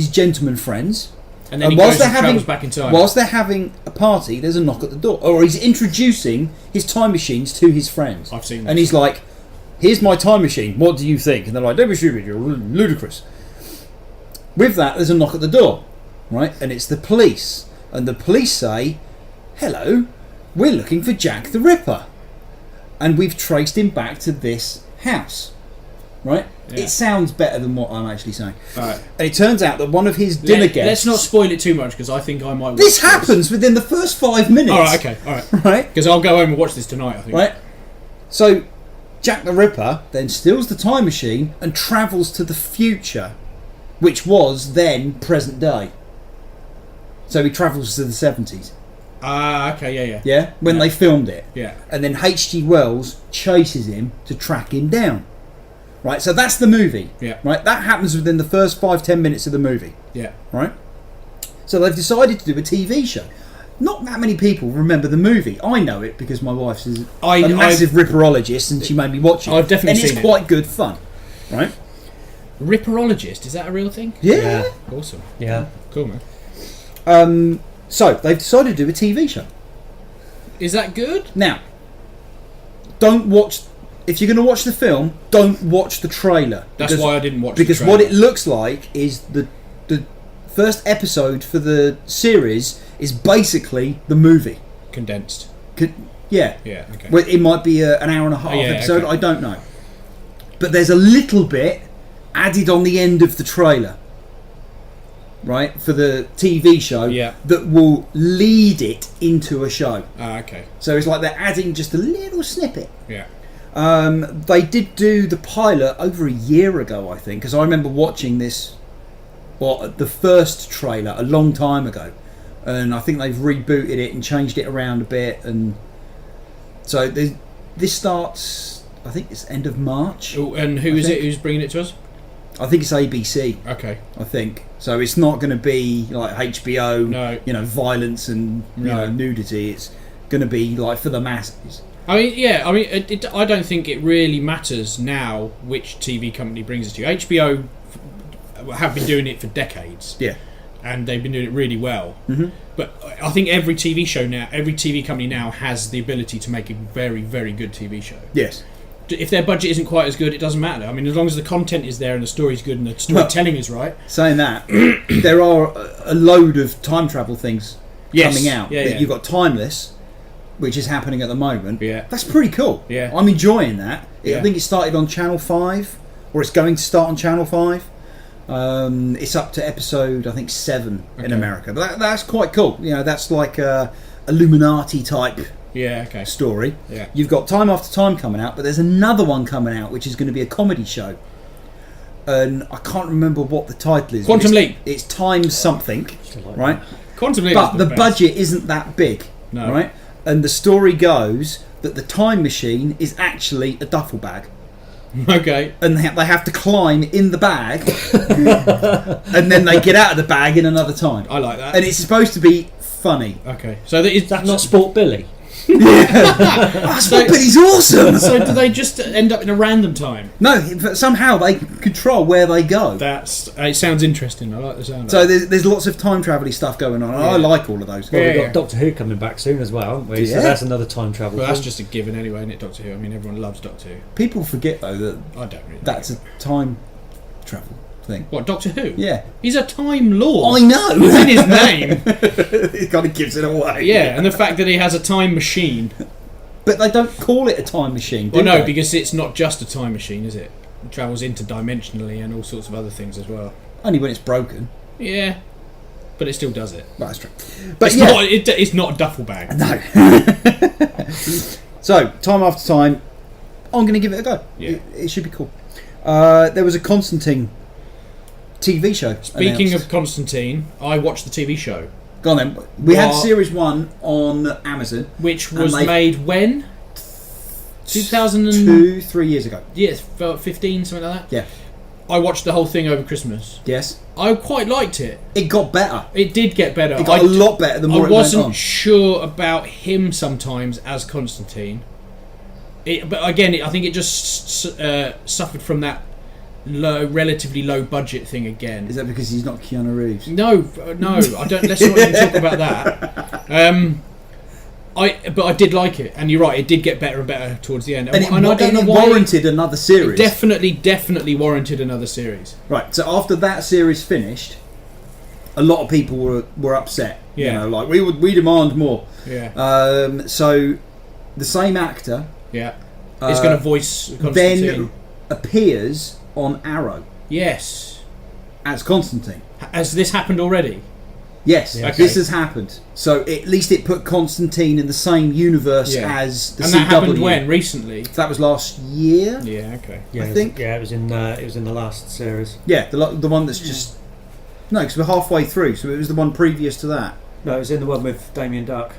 gentleman friends. And then he whilst goes and travels back in time. Whilst they're having a party, there's a knock at the door. Or he's introducing his time machines to his friends. I've seen And this. he's like, here's my time machine, what do you think? And they're like, don't be stupid, you're ludicrous. With that, there's a knock at the door. Right? And it's the police. And the police say, hello, we're looking for Jack the Ripper. And we've traced him back to this house. Right? Yeah. It sounds better than what I'm actually saying. Alright. And it turns out that one of his dinner guests... Let's not spoil it too much because I think I might watch This happens within the first 5 minutes. Alright, okay. Alright. Right? Because I'll go home and watch this tonight, I think. Right? So, Jack the Ripper then steals the time machine and travels to the future, which was then present day. So he travels to the 70s. Okay, yeah. Yeah? When they filmed it. Yeah. And then H.G. Wells chases him to track him down. Right? So that's the movie. Yeah. Right? That happens within the first 5-10 minutes of the movie. Yeah. Right? So they've decided to do a TV show. Not that many people remember the movie. I know it because my wife's a massive ripperologist and she made me watch it. I've definitely and seen it's quite good fun. Right? Ripperologist, is that a real thing? Yeah. Awesome. Yeah. Cool, man. So they've decided to do a TV show. Is that good? Now, don't watch... If you're going to watch the film, don't watch the trailer. That's why I didn't watch Because the what trailer. it looks like is the first episode for the series is basically the movie. Condensed. Yeah. Yeah, okay. Well, it might be an hour and a half yeah, episode, okay. I don't know. But there's a little bit added on the end of the trailer. right, for the TV show that will lead it into a show. Okay. So it's like they're adding just a little snippet. Yeah. They did do the pilot over a year ago, I think, because I remember watching this, the first trailer a long time ago, and I think they've rebooted it and changed it around a bit, and so this starts, I think it's end of March. Oh, and who is it who's bringing it to us? I think it's ABC. Okay. I think so. It's not going to be like HBO. No. You know, violence and nudity. It's going to be like for the masses. I mean, yeah. I mean, I don't think it really matters now which TV company brings it to you. HBO have been doing it for decades. Yeah. And they've been doing it really well. Mm-hmm. But I think every TV show now, every TV company now has the ability to make a very, very good TV show. Yes. If their budget isn't quite as good, it doesn't matter. I mean, as long as the content is there and the story's good and the storytelling is right. Saying that, there are a load of time travel things coming out. You've got Timeless, which is happening at the moment. Yeah. That's pretty cool. Yeah. I'm enjoying that. Yeah. I think it started on Channel 5, or it's going to start on Channel 5. It's up to episode, I think, 7 in America. But that's quite cool. You know, that's like a Illuminati type story. Yeah. You've got Time After Time coming out, but there's another one coming out which is going to be a comedy show. And I can't remember what the title is. Quantum Leap. It's Time something, right? Quantum Leap. But the budget isn't that big, right? And the story goes that the time machine is actually a duffel bag. Okay. And they have to climb in the bag, and then they get out of the bag in another time. I like that. And it's supposed to be funny. Okay. So that's not Sport Billy. Sport Billy's awesome. So do they just end up in a random time? No, somehow they control where they go. It sounds interesting. I like the sound. So there's lots of time travel stuff going on. I like all of those. Well, we've got Doctor Who coming back soon as well, haven't we? So that's another time travel. Well, that's just a given anyway, isn't it? Doctor Who. I mean, everyone loves Doctor Who. People forget though that I don't really. That's a time travel thing. What, Doctor Who? Yeah. He's a Time Lord. I know. It's in his name. It kind of gives it away. Yeah, and the fact that he has a time machine. But they don't call it a time machine, do Well, no, they? because it's not just a time machine, is it? It travels interdimensionally and all sorts of other things as well. Only when it's broken. Yeah. But it still does it. That's true. But it's not a duffel bag. No. So, Time After Time, I'm going to give it a go. Yeah. It should be cool. There was a Constantine TV show. Speaking announced. of Constantine, I watched the TV show. Go on then. We had Series 1 on Amazon. Which was made when? 2-3 years ago. Yes, 15, something like that. Yeah. I watched the whole thing over Christmas. Yes. I quite liked it. It got better. It did get better. It got a lot better the more it went on. I wasn't sure about him sometimes as Constantine. But again, I think it just suffered from that relatively low budget thing again. Is that because he's not Keanu Reeves? No, I don't. Let's not even talk about that. But I did like it, and you're right. It did get better and better towards the end, and I don't know why warranted another series. It definitely warranted another series. Right. So after that series finished, a lot of people were upset. Yeah. You know, like we demand more. Yeah. So the same actor. Yeah. Is going to voice Constantine. Then appears on Arrow. Yes. As Constantine. Has this happened already? Yes, okay. This has happened. So at least it put Constantine in the same universe as the CW. And that happened when? Recently? That was last year. Yeah, okay. Yeah, I think. Yeah, it was in the last series. Yeah, the one that's just... No, because we're halfway through, so it was the one previous to that. No, it was in the one with Damien Duck.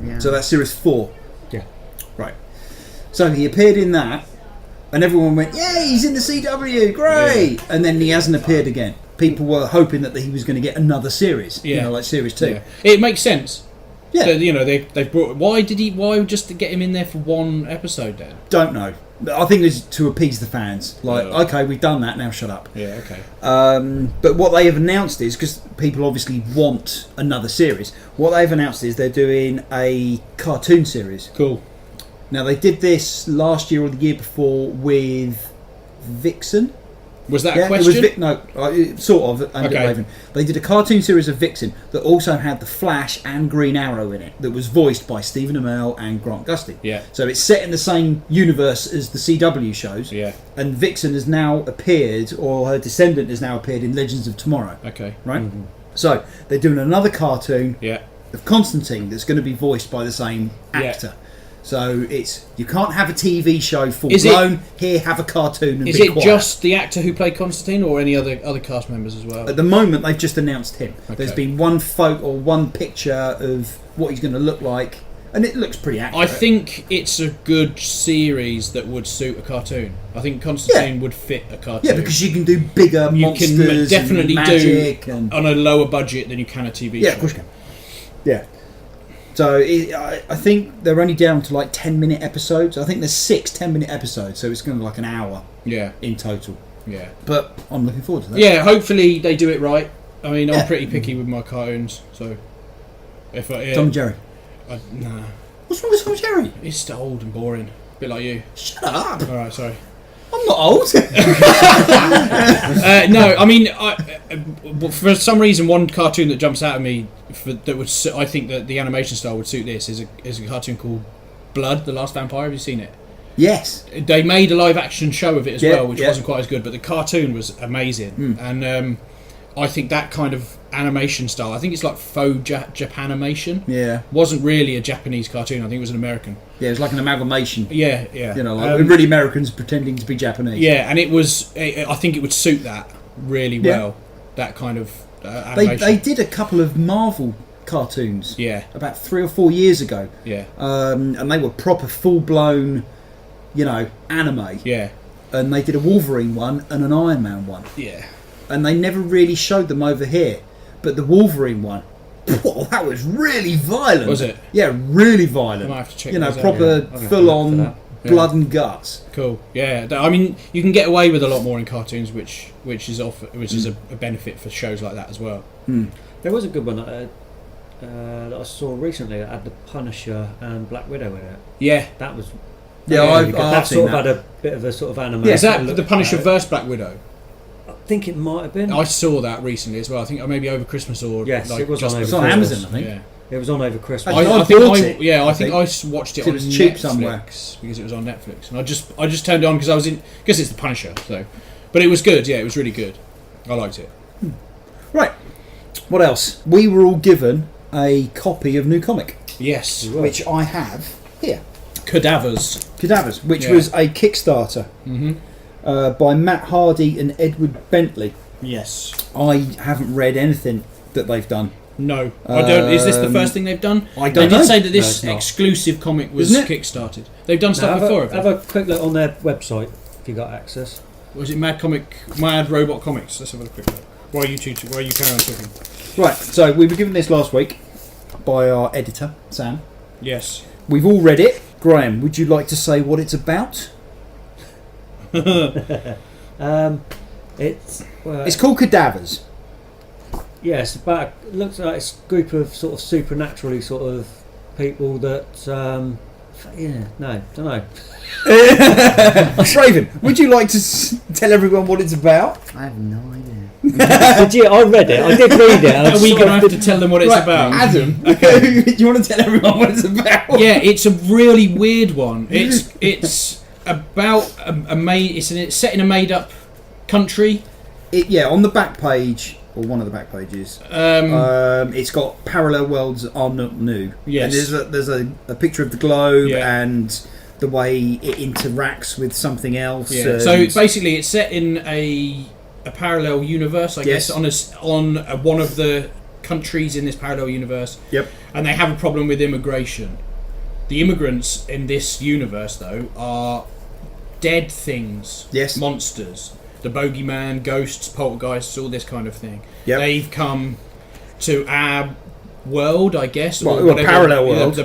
Yeah. So that's series 4. Yeah. Right. So he appeared in that, and everyone went, "Yay, he's in the CW, great!" Yeah. And then he hasn't appeared again. People were hoping that he was going to get another series, like series 2. Yeah. It makes sense. Yeah, so, they brought. Why just get him in there for one episode then? Don't know. I think it's to appease the fans. Like, okay, we've done that, now shut up. Yeah, okay. But what they have announced is, because people obviously want another series, what they've announced is they're doing a cartoon series. Cool. Now, they did this last year or the year before with Vixen. Was that Yeah, a question? it was sort of. Andy Okay. Raven. They did a cartoon series of Vixen that also had the Flash and Green Arrow in it. That was voiced by Stephen Amell and Grant Gustin. Yeah. So it's set in the same universe as the CW shows. Yeah. And Vixen has now appeared, or her descendant has now appeared in Legends of Tomorrow. Okay. Right. So they're doing another cartoon Yeah. of Constantine that's going to be voiced by the same actor. So it's, you can't have a TV show full blown. Here, have a cartoon. And is be it quiet. just the actor who played Constantine, or any other cast members as well? At the moment, they've just announced him. Okay. There's been one photo or one picture of what he's going to look like, and it looks pretty accurate. I think it's a good series that would suit a cartoon. I think Constantine would fit a cartoon. Yeah, because you can do bigger you monsters can definitely and magic do and on a lower budget than you can a TV show. of course you can. Yeah. So I think they're only down to like 10-minute episodes. I think there's 6 10-minute episodes, so it's going to be like an hour Yeah, in total. yeah. But I'm looking forward to that. Yeah, hopefully they do it right. I mean, I'm Yeah. pretty picky with my cartoons, so if I, Tom and Jerry. nah, What's wrong with Tom and Jerry? it's just old and boring. A bit like you. Shut up. All right, sorry. I'm not old. No, I mean, for some reason, one cartoon that jumps out at me that would I think that the animation style would suit this is a cartoon called Blood, the Last Vampire. Have you seen it? Yes. They made a live action show of it as Yeah, well, which yeah. wasn't quite as good, but the cartoon was amazing. And I think that kind of animation style, I think it's like faux Japanimation. Yeah. Wasn't really a Japanese cartoon. I think it was an American. Yeah, it was like an amalgamation. Yeah, yeah. You know, like really Americans pretending to be Japanese. Yeah, and it was. I think it would suit that really well. That kind of animation. They did a couple of Marvel cartoons. Yeah. About 3 or 4 years ago. Yeah. And they were proper full blown, anime. Yeah. And they did a Wolverine one and an Iron Man one. Yeah. And they never really showed them over here. But the Wolverine one, whoa, that was really violent. Was it? Yeah, really violent. I might have to check those out. Proper I'll have to full look for on that. blood and guts. Cool. Yeah. I mean, you can get away with a lot more in cartoons, which is a benefit for shows like that as well. There was a good one that I saw recently that had the Punisher and Black Widow in it. Yeah. That was Yeah, really good. I've That seen sort of that. had a bit of a sort of animation. Is that look the Punisher at it. versus Black Widow? I think it might have been. I saw that recently as well. I think maybe over Christmas or Yes, like it was just on over It's on before. Amazon, I think. Yeah. It was on over Christmas. Actually, I I think bought I it, yeah, I I think think. I watched it It on was cheap Netflix somewhere. because it was on Netflix, and I just turned it on because it's the Punisher. So, but it was good. Yeah, it was really good. I liked it. Right. What else? We were all given a copy of New Comic, Yes, which I have here. Cadavers. Cadavers, which Yeah. was a Kickstarter Mm-hmm. by Matt Hardy and Edward Bentley. Yes. I haven't read anything that they've done. No, I don't. Is this the first thing they've done? I They don't did know. say that No, this it's not. exclusive comic was Isn't it? kickstarted. They've done Now, stuff have, before. a, have a quick look on their website if you got access. Was it Mad Robot Comics? Let's have a quick look. While you carry on talking. Right, so we were given this last week by our editor, Sam. Yes. We've all read it. Graham, would you like to say what it's about? It's called Cadavers. Yes, but it looks like it's a group of sort of supernaturally sort of people that. Don't know. Raven, would you like to tell everyone what it's about? I have no idea. Did you? I read it. I did read it. Are we going to have to tell them what it's Right, about? Adam, do you want to tell everyone what it's about? Yeah, it's a really weird one. It's about it's set in a made up country. On the back page, or one of the back pages, it's got parallel worlds are not new. Yes. And there's a picture of the globe Yeah. and the way it interacts with something else. Yeah. and- So basically, it's set in a parallel universe, I Yes. guess, on one of the countries in this parallel universe. Yep. And they have a problem with immigration. The immigrants in this universe, though, are dead things. Yes. Monsters. The bogeyman, ghosts, poltergeists, all this kind of thing. Yep. They've come to our world, I guess, Well, or a whatever, parallel world.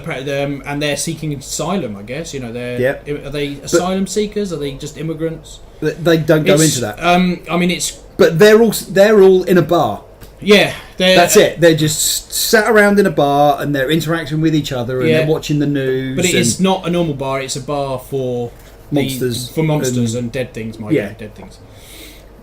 and they're seeking asylum, I guess. They're Yep. are they asylum seekers? Are they just immigrants? They don't go into that. I mean, it's But they're all in a bar. yeah. That's it. They're just sat around in a bar and they're interacting with each other and Yeah. they're watching the news. But it and is not a normal bar. It's a bar for Monsters and dead things. Yeah. Dead things.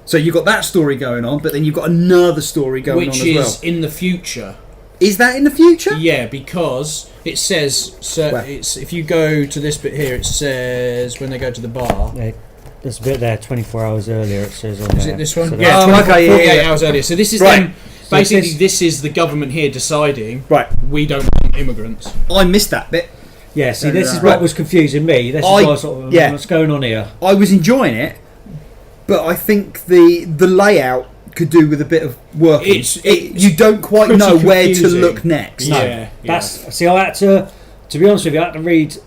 So you've got that story going on, but then you've got another story going on as well. Which is in the future. Is that in the future? Yeah, because it says... it's if you go to this bit here, it says when they go to the bar... Yeah, there's a bit there, 24 hours earlier, it says on there. Is it this one? So Yeah, 48 hours earlier. So this is them... So Basically, this is the government here deciding... Right. We don't want immigrants. I missed that bit. Yeah, see, this is what was confusing me. This is why sort of, what's going on here. I was enjoying it, but I think the layout could do with a bit of work. You don't quite know where to look next. No, see, I had to be honest with you, I had to read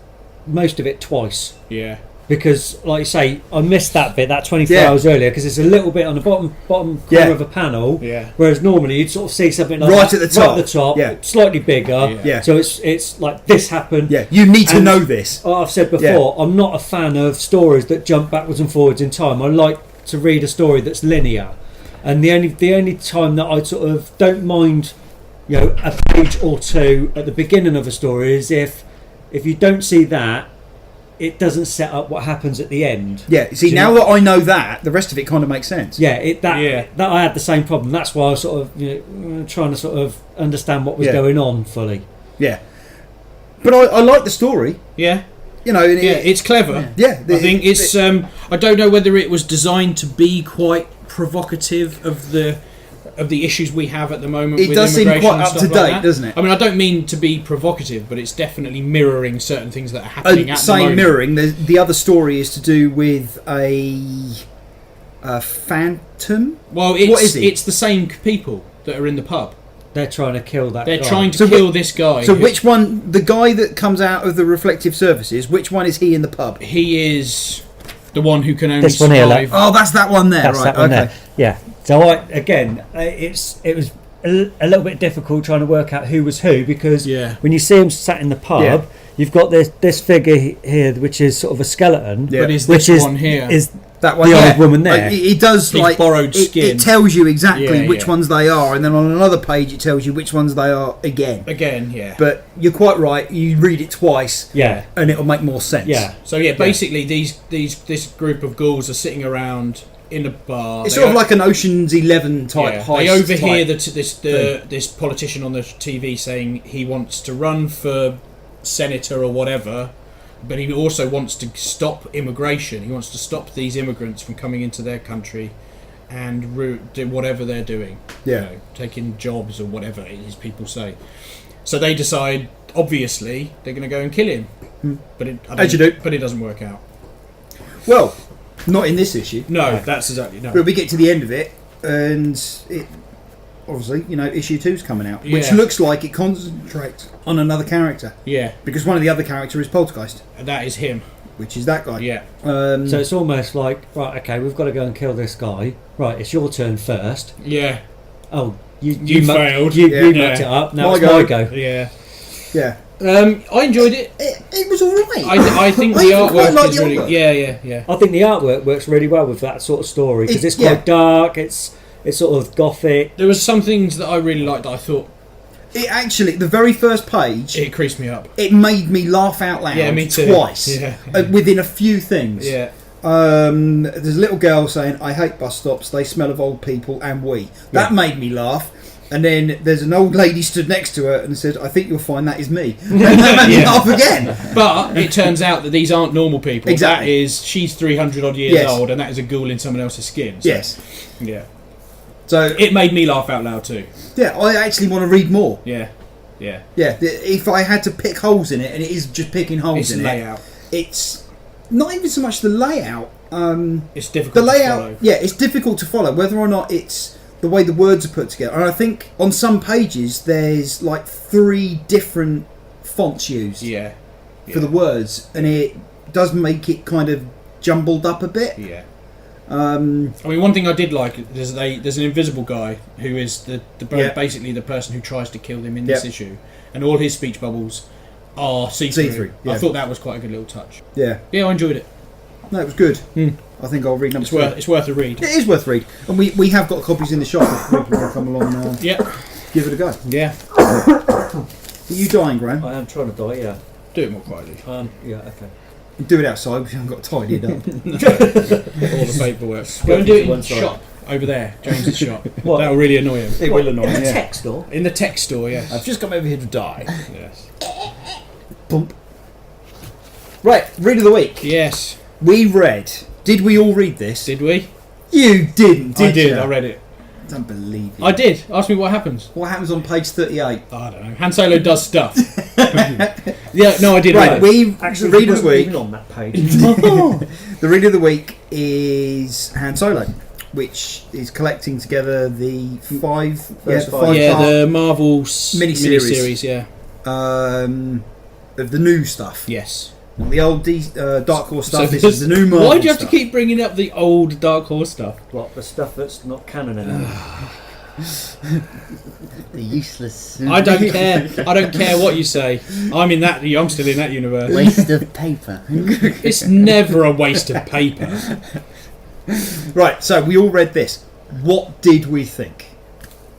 most of it twice. Yeah. Because, like you say, I missed that bit, that 24 hours earlier, because it's a little bit on the bottom corner of a panel. Yeah. Whereas normally you'd sort of see something like right that, at the top, slightly bigger. Yeah. So it's like this happened. Yeah. You need to know this. I've said before, I'm not a fan of stories that jump backwards and forwards in time. I like to read a story that's linear, and the only time that I sort of don't mind, a page or two at the beginning of a story is if you don't see that, it doesn't set up what happens at the end. Yeah, see, now that I know that, the rest of it kind of makes sense. Yeah, that I had the same problem. That's why I was sort of trying to sort of understand what was going on fully. Yeah. But I like the story. Yeah. It's clever. Yeah. I think it's... I don't know whether it was designed to be quite provocative of the issues we have at the moment. It does seem quite up to date, doesn't it? I mean, I don't mean to be provocative, but it's definitely mirroring certain things that are happening at the moment. Mirroring. The other story is to do with a phantom. Well, what is he? It's the same people that are in the pub. They're trying to kill that guy. They're trying to kill this guy. So which one, the guy that comes out of the reflective surfaces, which one is he in the pub? He is the one who can only this one here, survive. Oh, that's that one there, right? That one there. Yeah. So it was a little bit difficult trying to work out who was who, because when you see him sat in the pub, you've got this figure here, which is sort of a skeleton. Yeah. But is this one here? Is that one, the old woman there? It does borrowed skin. It tells you exactly which ones they are, and then on another page it tells you which ones they are again. Yeah. But you're quite right. You read it twice, and it'll make more sense. Yeah. So basically, this group of ghouls are sitting around in a bar. It's sort of like an Ocean's 11 type heist. They overhear this politician on the TV saying he wants to run for senator or whatever, but he also wants to stop immigration. He wants to stop these immigrants from coming into their country and do whatever they're doing. Taking jobs or whatever it is people say. So they decide, obviously, they're going to go and kill him. But it doesn't work out. Well, not in this issue. No, that's exactly no. But we get to the end of it, and it obviously, issue 2's coming out, which looks like it concentrates on another character. Yeah. Because one of the other characters is Poltergeist. And that is him. Which is that guy. Yeah. So it's almost like, right, okay, we've got to go and kill this guy. Right, it's your turn first. Yeah. Oh, you failed. You mucked it up. Now it's my go. Yeah. Yeah. I enjoyed it. It was alright. I think the artwork is really... Yeah. I think the artwork works really well with that sort of story, because it's quite dark, it's sort of gothic. There was some things that I really liked that I thought... It actually, the very first page... It creased me up. It made me laugh out loud me too. Twice. Yeah. Within a few things. Yeah. There's a little girl saying, I hate bus stops, they smell of old people and we. That made me laugh. And then there's an old lady stood next to her and said, I think you'll find that is me. And that made me laugh again. But it turns out that these aren't normal people. Exactly. She's 300 odd years old, and that is a ghoul in someone else's skin. So, yes. Yeah. So it made me laugh out loud too. Yeah, I actually want to read more. Yeah. If I had to pick holes in it, and it is just picking holes in layout. It's not even so much the layout. It's difficult to follow. Yeah, it's difficult to follow, whether or not it's the way the words are put together. And I think on some pages there's like 3 different fonts used for the words, and it does make it kind of jumbled up a bit. Yeah. I mean, one thing I did like is there's an invisible guy who is basically the person who tries to kill them in this issue, and all his speech bubbles are see-through. I thought that was quite a good little touch. Yeah, I enjoyed it. No, it was good. I think I'll read number 3. It's worth a read. It is worth a read, and we have got copies in the shop if people want to come along. Give it a go. Yeah. Are you dying, Graham? I am trying to die. Yeah. Do it more quietly. Yeah. Okay. Do it outside. We haven't got tidied up. All the paperwork. Go and do it in the shop. over there, James's shop. What? That'll really annoy him. It will annoy In him. the Yeah. tech store. In the tech store, yes. I've just come over here to die. Yes. Bump. Right, read of the week. Yes. We read. Did we all read this? Did we? You didn't, did I did. you? I read it. I don't believe you. I did. Ask me what happens. What happens on page 38? I don't know. Han Solo does stuff. Yeah, no, I did. Right, we Actually, the read of the wasn't week. even on that page. The read of the week is Han Solo, which is collecting together the five First the five. five Yeah, part, the Marvel Miniseries. miniseries. Yeah. of the new stuff. Yes. Not the old Dark Horse stuff. So this is the new Marvel. why do you have to stuff. keep bringing up the old Dark Horse stuff? What, the stuff that's not canon anymore? The useless. I don't care. I don't care what you say. I'm in that. I'm still in that universe. Waste of paper. It's never a waste of paper. Right, so we all read this. What did we think?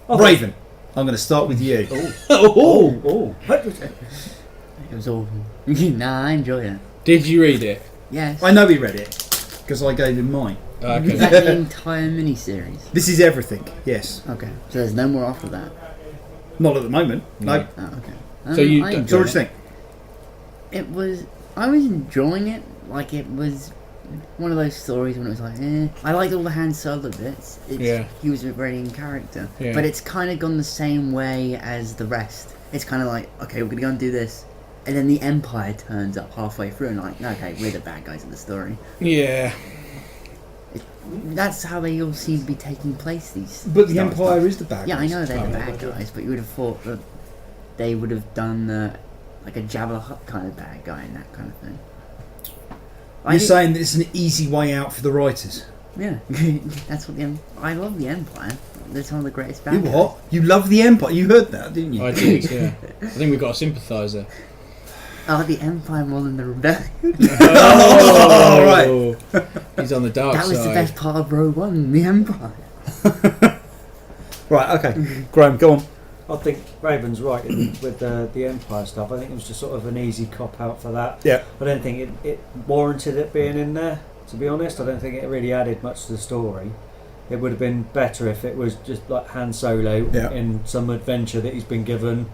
Raven, I'm going to start with you. Oh. It was awful. Nah, I enjoy it. Did you read it? Yes. I know he read it because I gave him mine. Is Okay. that the entire miniseries? This is everything. Yes, Okay. So there's no more after that. not at the moment. No. Oh, okay. So you- I so So enjoyed what do you it. think? It was. I was enjoying it. Like it was one of those stories when it was like, I liked all the Han Solo bits. Yeah. He was a very in character. Yeah. But it's kind of gone the same way as the rest. It's kind of like, okay, we're gonna go and do this, and then the Empire turns up halfway through, and like, okay, we're the bad guys of the story. Yeah. That's how they all seem to be taking place. These. But the Star Empire stuff. is the bad Yeah, I guys. know they're Oh, the yeah. bad guys, but you would have thought that they would have done like a Jabba the Hutt kind of bad guy and that kind of thing. You're saying that it's an easy way out for the writers. Yeah, that's what I love the Empire. They're some of the greatest bad You guys. what? You love the Empire. You heard that, didn't you? I did. Yeah. I think we've got a sympathiser. I like the Empire more than the Rebellion. Oh, right. He's on the dark That was side. the best part of Rogue One, the Empire. Right. Okay. Graham, go on. I think Raven's right with the Empire stuff. I think it was just sort of an easy cop out for that. Yeah. I don't think it warranted it being in there, to be honest. I don't think it really added much to the story. It would have been better if it was just like Han Solo in some adventure that he's been given,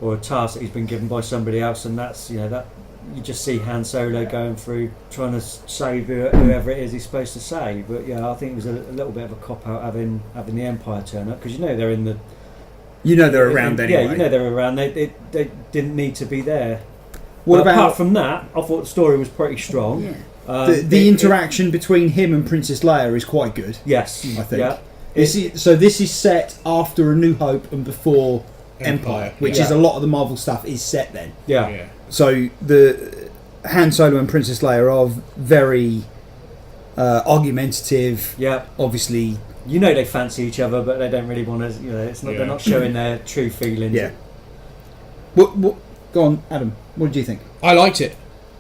or a task that he's been given by somebody else, and that's that you just see Han Solo going through trying to save whoever it is he's supposed to save. But yeah, I think it was a little bit of a cop out having the Empire turn up, because they're in the. They're around anyway. Yeah, they're around. They didn't need to be there. What But about apart from that, I thought the story was pretty strong. Yeah. the interaction between him and Princess Leia is quite good. Yes, I think. Yeah. This is set after A New Hope and before Empire, which is a lot of the Marvel stuff is set then. Yeah. Yeah. So the Han Solo and Princess Leia are very argumentative. Yeah. Obviously. They fancy each other, but they don't really want to. It's not. Yeah. They're not showing their true feelings. Yeah. What? Go on, Adam. What did you think? I liked it.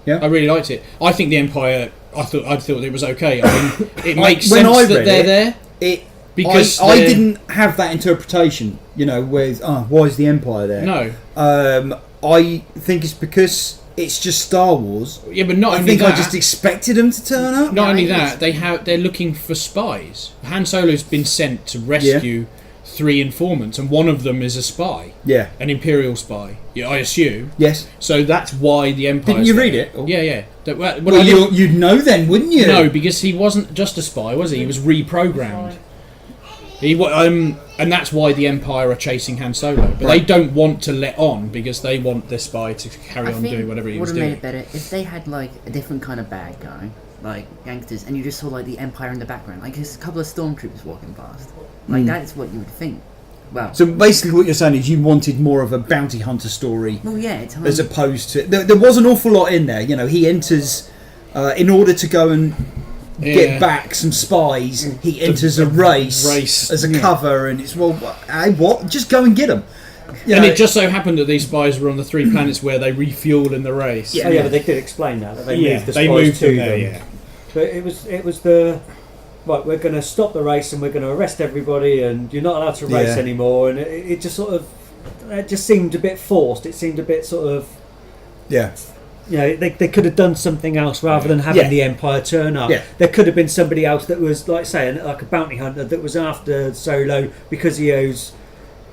Yeah? I really liked it. I think the Empire. I thought it was okay. I mean, it makes When sense I that read they're it, there. It Because I they're- didn't have that interpretation. With why is the Empire there? No. I think it's because it's just Star Wars. Yeah, but not I only think that. I just expected them to turn up. Not only Yeah, that, they're looking for spies. Han Solo's been sent to rescue 3 informants, and one of them is a spy, Yeah. an Imperial spy. Yeah, I assume. Yes. So that's why the Empire. Didn't you read it? Or- Yeah, yeah. Well, Well, I didn't- you'd know then, wouldn't you? no, because he wasn't just a spy, was he? He was reprogrammed. And that's why the Empire are chasing Han Solo, but they don't want to let on because they want their spy to carry on doing whatever he was would have doing. made it better if they had like a different kind of bad guy, like gangsters, and you just saw like the Empire in the background, like there's a couple of stormtroopers walking past. Like that's what you would think. Well, So basically, what you're saying is you wanted more of a bounty hunter story, well, yeah, it's as opposed to there was an awful lot in there. He enters in order to go and get back some spies. He enters a race as a cover, and it's what? Just go and get them. And it just so happened that these spies were on the 3 planets where they refuel in the race. Yeah, but they did explain that they moved the they spies moved to them there. them. Yeah. But it was the right. We're going to stop the race and we're going to arrest everybody, and you're not allowed to race anymore. And it just sort of it just seemed a bit forced. It seemed a bit sort of they could have done something else rather than having the Empire turn up. Yeah. There could have been somebody else that was, like saying, like a bounty hunter that was after Solo because he owes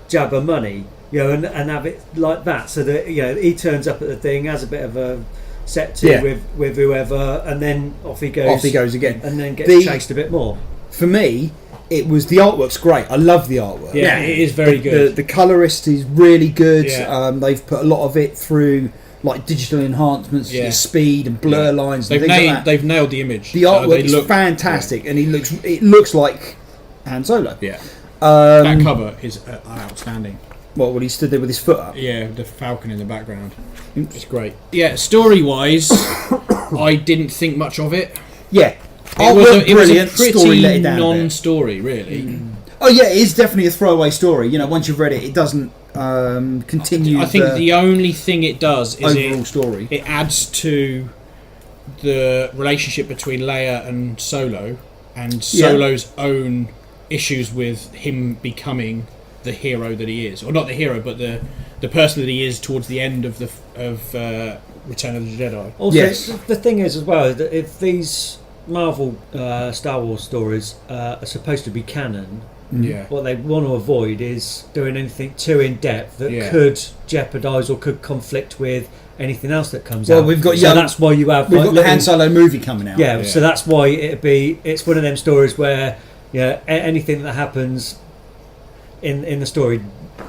Jabba money, and have it like that, so that he turns up at the thing, has a bit of a set to with whoever, and then off he goes again, and then gets chased a bit more. For me, it was the artwork's great. I love the artwork. Yeah, it is very good. The colorist is really good. Yeah. They've put a lot of it through like digital enhancements, speed and blur lines. And They've nailed the image. The artwork is fantastic, and it looks like Han Solo. Yeah, that cover is outstanding. Well, when he stood there with his foot up. Yeah, the falcon in the background. It's great. Yeah, story-wise, I didn't think much of it. Yeah. It was a pretty non-story, really. Oh yeah, it is definitely a throwaway story. Once you've read it, it doesn't continue. I think the only thing it does is overall story. It adds to the relationship between Leia and Solo, and Solo's own issues with him becoming the hero that he is, or not the hero, but the person that he is towards the end of Return of the Jedi. Also, the thing is as well that if these Marvel Star Wars stories are supposed to be canon, what they want to avoid is doing anything too in depth that could jeopardise or could conflict with anything else that comes out. Well, we've got that's why you have got the Han Solo movie coming out. Yeah, so that's why it's one of them stories where anything that happens in the story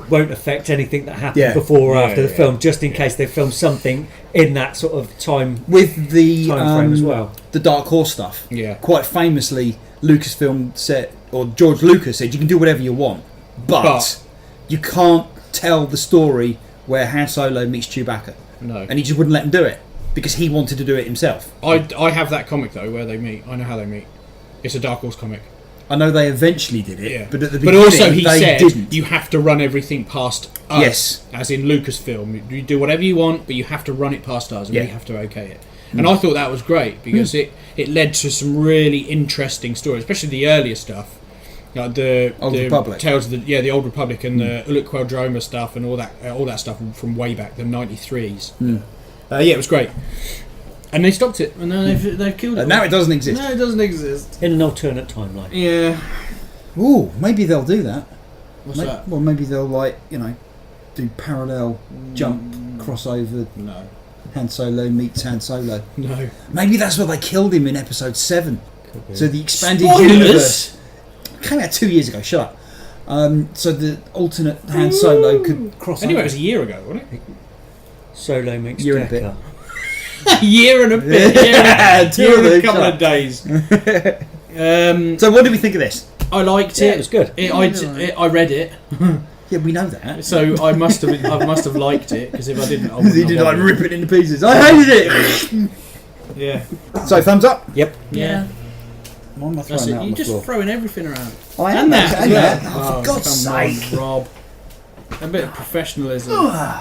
won't affect anything that happened before or after the film, just in case they film something in that sort of time with the time frame as well. The Dark Horse stuff. Yeah. Quite famously, Lucasfilm said, or George Lucas said, you can do whatever you want, but you can't tell the story where Han Solo meets Chewbacca. No. And he just wouldn't let him do it because he wanted to do it himself. I have that comic though where they meet. I know how they meet. It's a Dark Horse comic. I know they eventually did it, but at the beginning, also he said didn't. You have to run everything past us. Yes, as in Lucasfilm, you do whatever you want, but you have to run it past us, and we have to okay it. And I thought that was great because it led to some really interesting stories, especially the earlier stuff, like the Old Republic, Tales of the Old Republic, and the Uluk Queldroma stuff, and all that stuff from way back the 93s. It was great. And they stopped it, and now they've killed it. Now it doesn't exist. No, it doesn't exist. In an alternate timeline. Yeah. Ooh, maybe they'll do that. What's that? Well, maybe they'll do parallel jump crossover. No. Han Solo meets Han Solo. No. Maybe that's why they killed him in Episode 7. So the expanded Spoilers! universe came out 2 years ago. Shut up. So the alternate Han Solo could cross. Anyway, it was a year ago, wasn't it? Solo makes year and a bit. A year and a bit. Year and a couple of days. So what did we think of this? I liked it. It was good. I read it. Yeah, we know that. So I must have liked it, because if I didn't, I wouldn't you did rip it into pieces. I hated it. Yeah. So thumbs up. Yep. Yeah. Why am I That's throwing it. that on You're the just floor? throwing everything around. I am that. Oh, for God's sake, Rob. A bit of professionalism.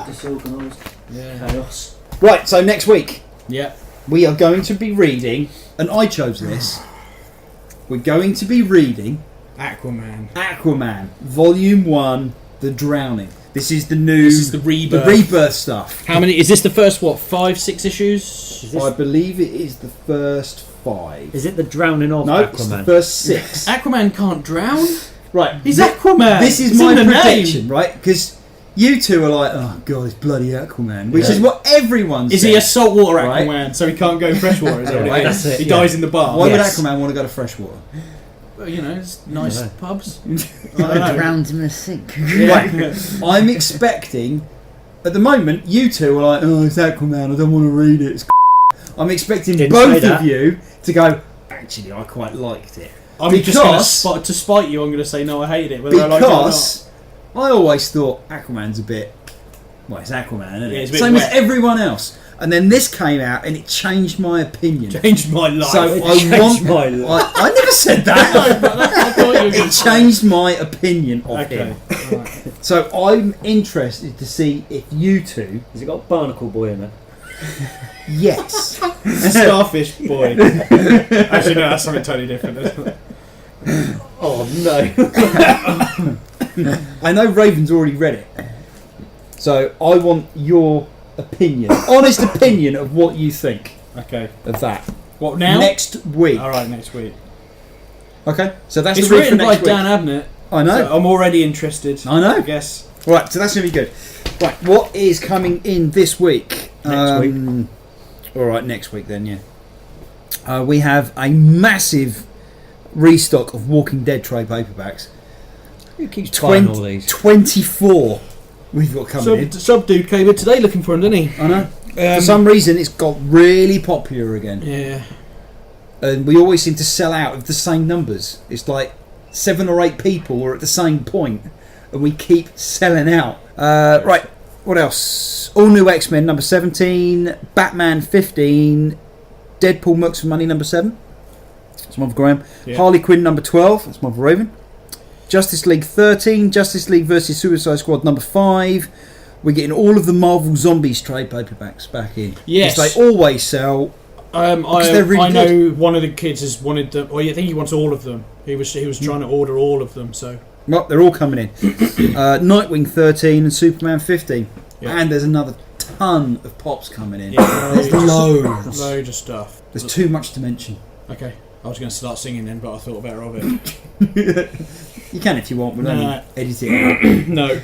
Disorganised. Yeah. Chaos. Right. So next week. Yeah. We are going to be reading, and I chose this. We're going to be reading Aquaman, Volume 1, The Drowning. This is the new... This is the rebirth. The rebirth stuff. How many... Is this the first, 5, 6 issues? I believe it is the first 5. Is it the drowning of No, Aquaman? it's the first 6. Aquaman can't drown? Right. He's Aquaman! This is my prediction, right? Because you two are like, oh god, it's bloody Aquaman, which is what everyone says. Is he a saltwater Aquaman, so he can't go in freshwater? Is that what it is? That's it, He dies in the bar. Why would Aquaman want to go to freshwater? Well, it's nice pubs. Drowned in the sink. Right. I'm expecting, at the moment, you two are like, oh, it's Aquaman, I don't want to read it. I'm expecting both of you to go, actually, I quite liked it. I'm just going to spite you, I'm going to say, no, I hated it. Whether I liked it or not. I always thought Aquaman's a bit... Well, it's Aquaman, isn't it? Yeah, it's a bit same wet. as everyone else. And then this came out and it changed my opinion. Changed my life. So I never said that. No, but I thought you were It changed my opinion of him. Right. So I'm interested to see if you two... Has it got Barnacle Boy in it? Yes. Starfish Boy. Actually, no, that's something totally different, isn't it? Oh, no. I know Raven's already read it. So I want your opinion. Honest opinion of what you think Okay. of that. What now? Next week. All right, next week. Okay, so that's It's the read for written by next week. Dan Abnett. I know. So I'm already interested. I know. I guess. Right, so that's going to be good. Right, what is coming in this week? Next week. All right, next week then, yeah. We have a massive restock of Walking Dead trade paperbacks. Who keeps buying all these? 24 we've got coming in. Sub dude came in today looking for him, didn't he? I know. For some reason, it's got really popular again. Yeah. And we always seem to sell out of the same numbers. It's like 7 or 8 people are at the same point, and we keep selling out. Right, what else? All New X-Men number 17, Batman 15, Deadpool Mercs for Money number 7. That's Mother Graham. Yeah. Harley Quinn number 12. That's Mother Raven. Justice League 13, Justice League vs Suicide Squad number 5. We're getting all of the Marvel Zombies trade paperbacks back in. Yes. Because they always sell. They're really I good. know one of the kids has wanted them. Well, I think he wants all of them. He was trying to order all of them. So Well, they're all coming in. Nightwing 13 and Superman 15. Yeah. And there's another ton of pops coming in. Yeah, There's loads. loads of stuff. There's too much to mention. Okay, I was going to start singing then, but I thought better of it. You can if you want, we'll only Nah. edit it out. No,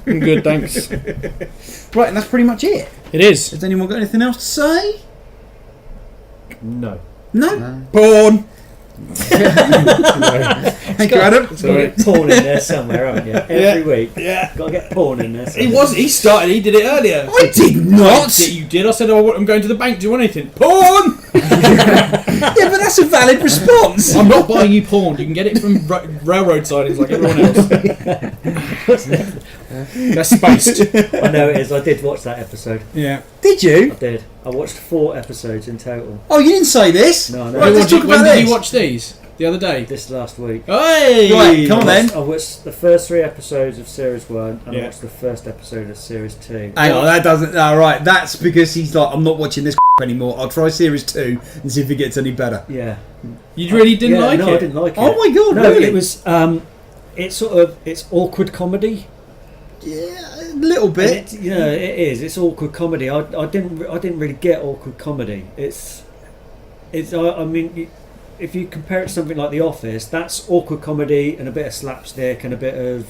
I'm good, thanks. Right, and that's pretty much it. It is. Has anyone got anything else to say? No. No? Porn. Thank you, Adam. Got to get porn in there somewhere, haven't you? Every week. Yeah. Got to get porn in there somewhere. He was. He started. He did it earlier. I did not! You did. I said, I'm going to the bank. Do you want anything? Porn. Yeah, but that's a valid response. I'm not buying you porn. You can get it from railroad sidings like everyone else. That's spaced. I know it is. I did watch that episode. Yeah. Did you? I did. I watched 4 episodes in total. Oh, you didn't say this? No, no. Right, let's talk When about did this. you watch these? The other day. This last week. Hey! Right, come on then. I watched the first 3 episodes of Series 1 and Yeah. I watched the first episode of Series 2. Hang on, that doesn't... Alright, that's because he's like, I'm not watching this anymore. I'll try Series 2 and see if it gets any better. Yeah. You really didn't like no, it? I didn't like it. Oh my god, No, really? it was... it's sort of... It's awkward comedy. Yeah, a little And bit. it is. It's awkward comedy. I didn't really get awkward comedy. It's. I mean, if you compare it to something like The Office, that's awkward comedy and a bit of slapstick and a bit of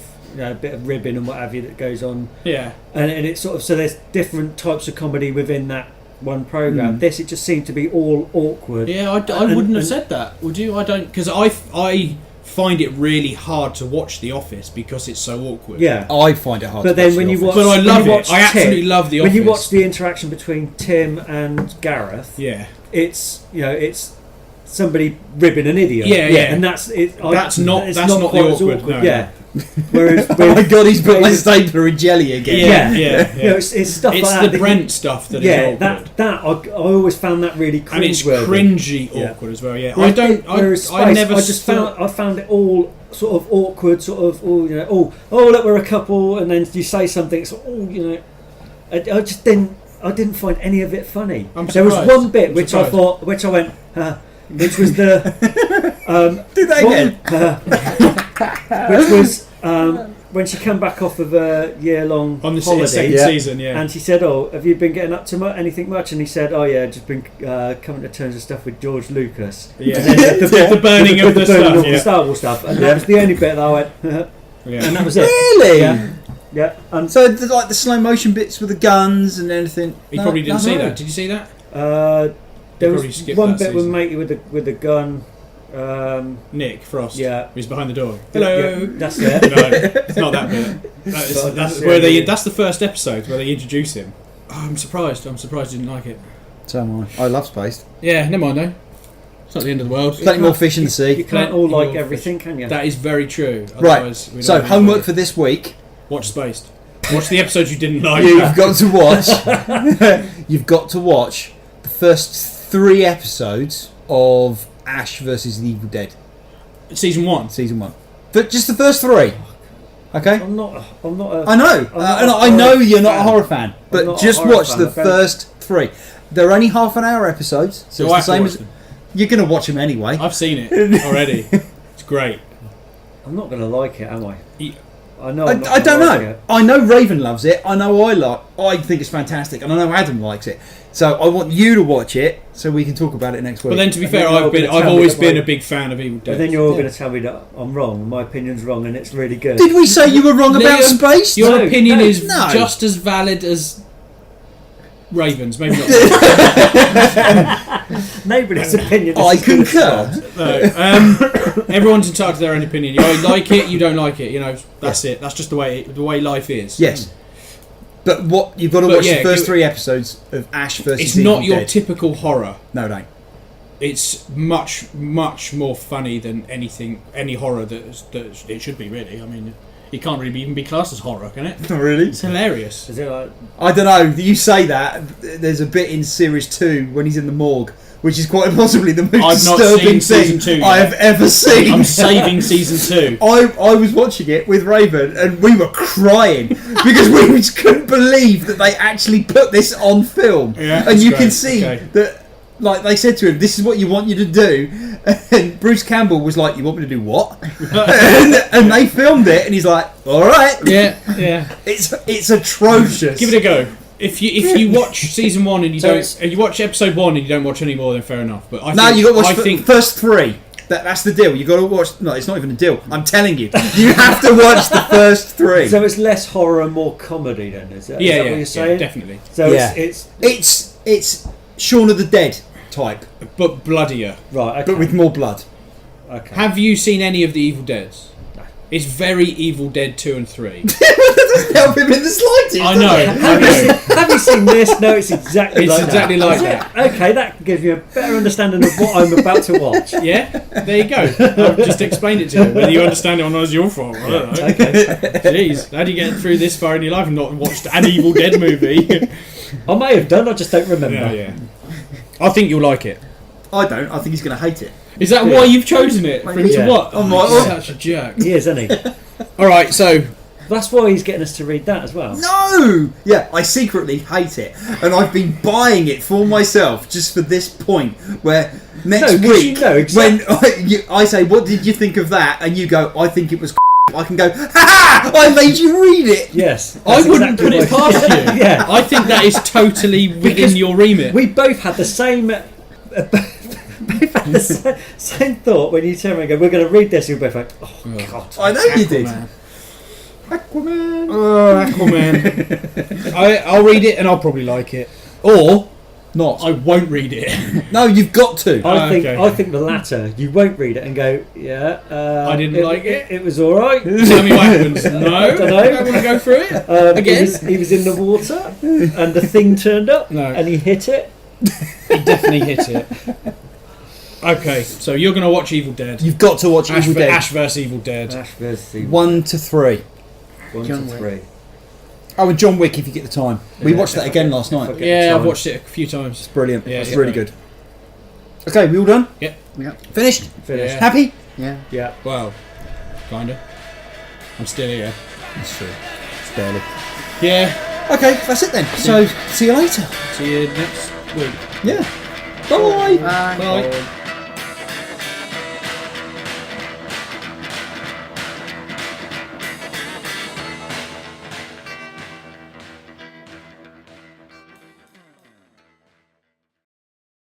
ribbing and what have you that goes on. Yeah. And it's sort of so there's different types of comedy within that one program. This it just seemed to be all awkward. Yeah, I wouldn't have said that. Would you? I don't, because I find it really hard to watch The Office because it's so awkward. Yeah. I find it hard But to then watch when The you Office. watch, But I when love you it. watch I absolutely Tim, love The When you Office. watch the interaction between Tim and Gareth, Yeah. it's it's somebody ribbing an idiot. Yeah, yeah. And that's it. That's not it's the quite as awkward, no. Yeah. Whereas, Oh my god, he's put my stapler in jelly again. Yeah. You know, it's stuff It's like that. the Brent stuff that is Yeah, awkward. that I always found that really cringeworthy. And it's cringy Yeah. awkward as well. Yeah, Whereas- I don't. whereas I Space, never. I just found it all sort of awkward. Sort of, oh look, we're a couple, and then you say something. It's I just didn't. I didn't find any of it funny. I'm There was surprised. one bit I'm which surprised. which I went, which was the Do that again. which was when she came back off of a year-long on the holiday. second season. Yeah. And she said, "Oh, have you been getting up to anything much?" And he said, "Oh yeah, just been coming to terms with stuff with George Lucas." Yeah. And then the burning of the burning stuff. of the Yeah. Star Wars stuff, and that was the only bit that I went, Yeah. and that was it. Really? Yeah. And So, like the slow motion bits with the guns and anything. He probably didn't see that. Did you see that? there probably was skipped one that bit with season. matey with the gun. Nick Frost. Yeah. Who's behind the door. Hello. Yeah, that's it. No, it's not that bit. But That's it, where they. yeah. That's the first episode where they introduce him. Oh, I'm surprised. I'm surprised you didn't like it. So am I. I love space. Yeah, never mind though. It's not the end of the world. Plenty more fish in the sea. You can't all like everything, can you? That is very true. Right. Otherwise, we don't So really homework bother. for this week. Watch Spaced. Watch the episodes you didn't like. You've got to watch. You've got to watch the first 3 episodes of Ash versus the Evil Dead, Season 1. season 1. Just the first 3. Okay. I'm not. I know. not And a I know horror you're not a fan. horror fan, I'm but not a just horror watch fan, the I'm very- first 3. They're only half an hour episodes, so So I it's have the to same watch as them. you're going to watch them anyway. I've seen it already. It's great. I'm not going to like it, am I? I know. I don't know. I know Raven loves it. I know I think it's fantastic, and I know Adam likes it. So I want you to watch it so we can talk about it next week. But then, to be fair, I've always been a big fan of Evil Dead. But then you're all going to tell me that I'm wrong. My opinion's wrong, and it's really good. Did we say you were wrong about space? Your opinion is just as valid as Raven's, maybe not. Nobody's opinion. I concur. No, everyone's entitled to their own opinion. You either like it, you don't like it. You know, that's it. That's just the way life is. Yes. But what you've got to watch the first 3 episodes of Ash versus It's Evil not your Dead. typical horror. No, it ain't. It's much more funny than any horror that it should be. Really, I mean, it can't really even be classed as horror, can it? Not really. It's hilarious. Is it like... I don't know. You say that. There's a bit in series 2 when he's in the morgue, which is quite possibly the most disturbing thing I have ever seen. I'm saving season 2. I was watching it with Raven and we were crying because we just couldn't believe that they actually put this on film. Yeah, and you can see that, like, they said to him, "This is what you want you to do," and Bruce Campbell was like, "You want me to do what?" and they filmed it, and he's like, "All right." Yeah. It's atrocious. Give it a go. If you watch season 1 and you watch episode 1 and you don't watch any more, then fair enough. But you got to watch the first 3. That's the deal. You got to watch. No, it's not even a deal. I'm telling you, you have to watch the first 3. So it's less horror and more comedy, then, is that? Is that what you're saying? Yeah, definitely. So it's Shaun of the Dead type, but bloodier. Right. Okay. But with more blood. Okay. Have you seen any of the Evil Deads? No. It's very Evil Dead 2 and 3. That doesn't help him in the slightest. I know. Have you seen this? No, it's exactly it's like exactly that. like that. Okay, that gives you a better understanding of what I'm about to watch. Yeah, there you go. I've just explained it to you. Whether you understand it or not is your fault. I don't know. Okay. Jeez, how do you get through this far in your life and not watched an Evil Dead movie? I may have done, I just don't remember. Yeah. I think you'll like it. I don't. I think he's going to hate it. Is that why you've chosen it? For him to what? Oh my God. Such a jerk. He is, isn't he? Alright, so... That's why he's getting us to read that as well. No! Yeah, I secretly hate it. And I've been buying it for myself just for this point where next week, when I say, "What did you think of that?" and you go, "I think it was I can go, "Ha ha! I made you read it!" Yes. I wouldn't put it past you. Yeah. I think that is totally within your remit. We both had the same... same thought when you turn around and go, "We're going to read this," you're both like, "Oh, God." I know you did. Aquaman. Oh, Aquaman. I'll read it and I'll probably like it. Or not. I won't read it. No, you've got to. I think the latter. You won't read it and go, "Yeah, I didn't like it. It was all right." Tell me what happens. No, I don't know. I want to go through it again. He was in the water and the thing turned up and he hit it. He definitely hit it. Okay, so you're going to watch Evil Dead. You've got to watch Evil Dead. Ash vs Evil Dead. Ash vs Evil. 1 to 3. 1 to 3. Oh, and John Wick if you get the time. We watched that again last night. Yeah, I've watched it a few times. It's brilliant. Yeah, it's really good. Okay, we all done? Yep. Finished? Finished. Happy? Yeah. Well, kinda. I'm still here. That's true. It's barely. Yeah. Okay, that's it then. So, see you later. See you next week. Yeah. Bye. Bye. Bye.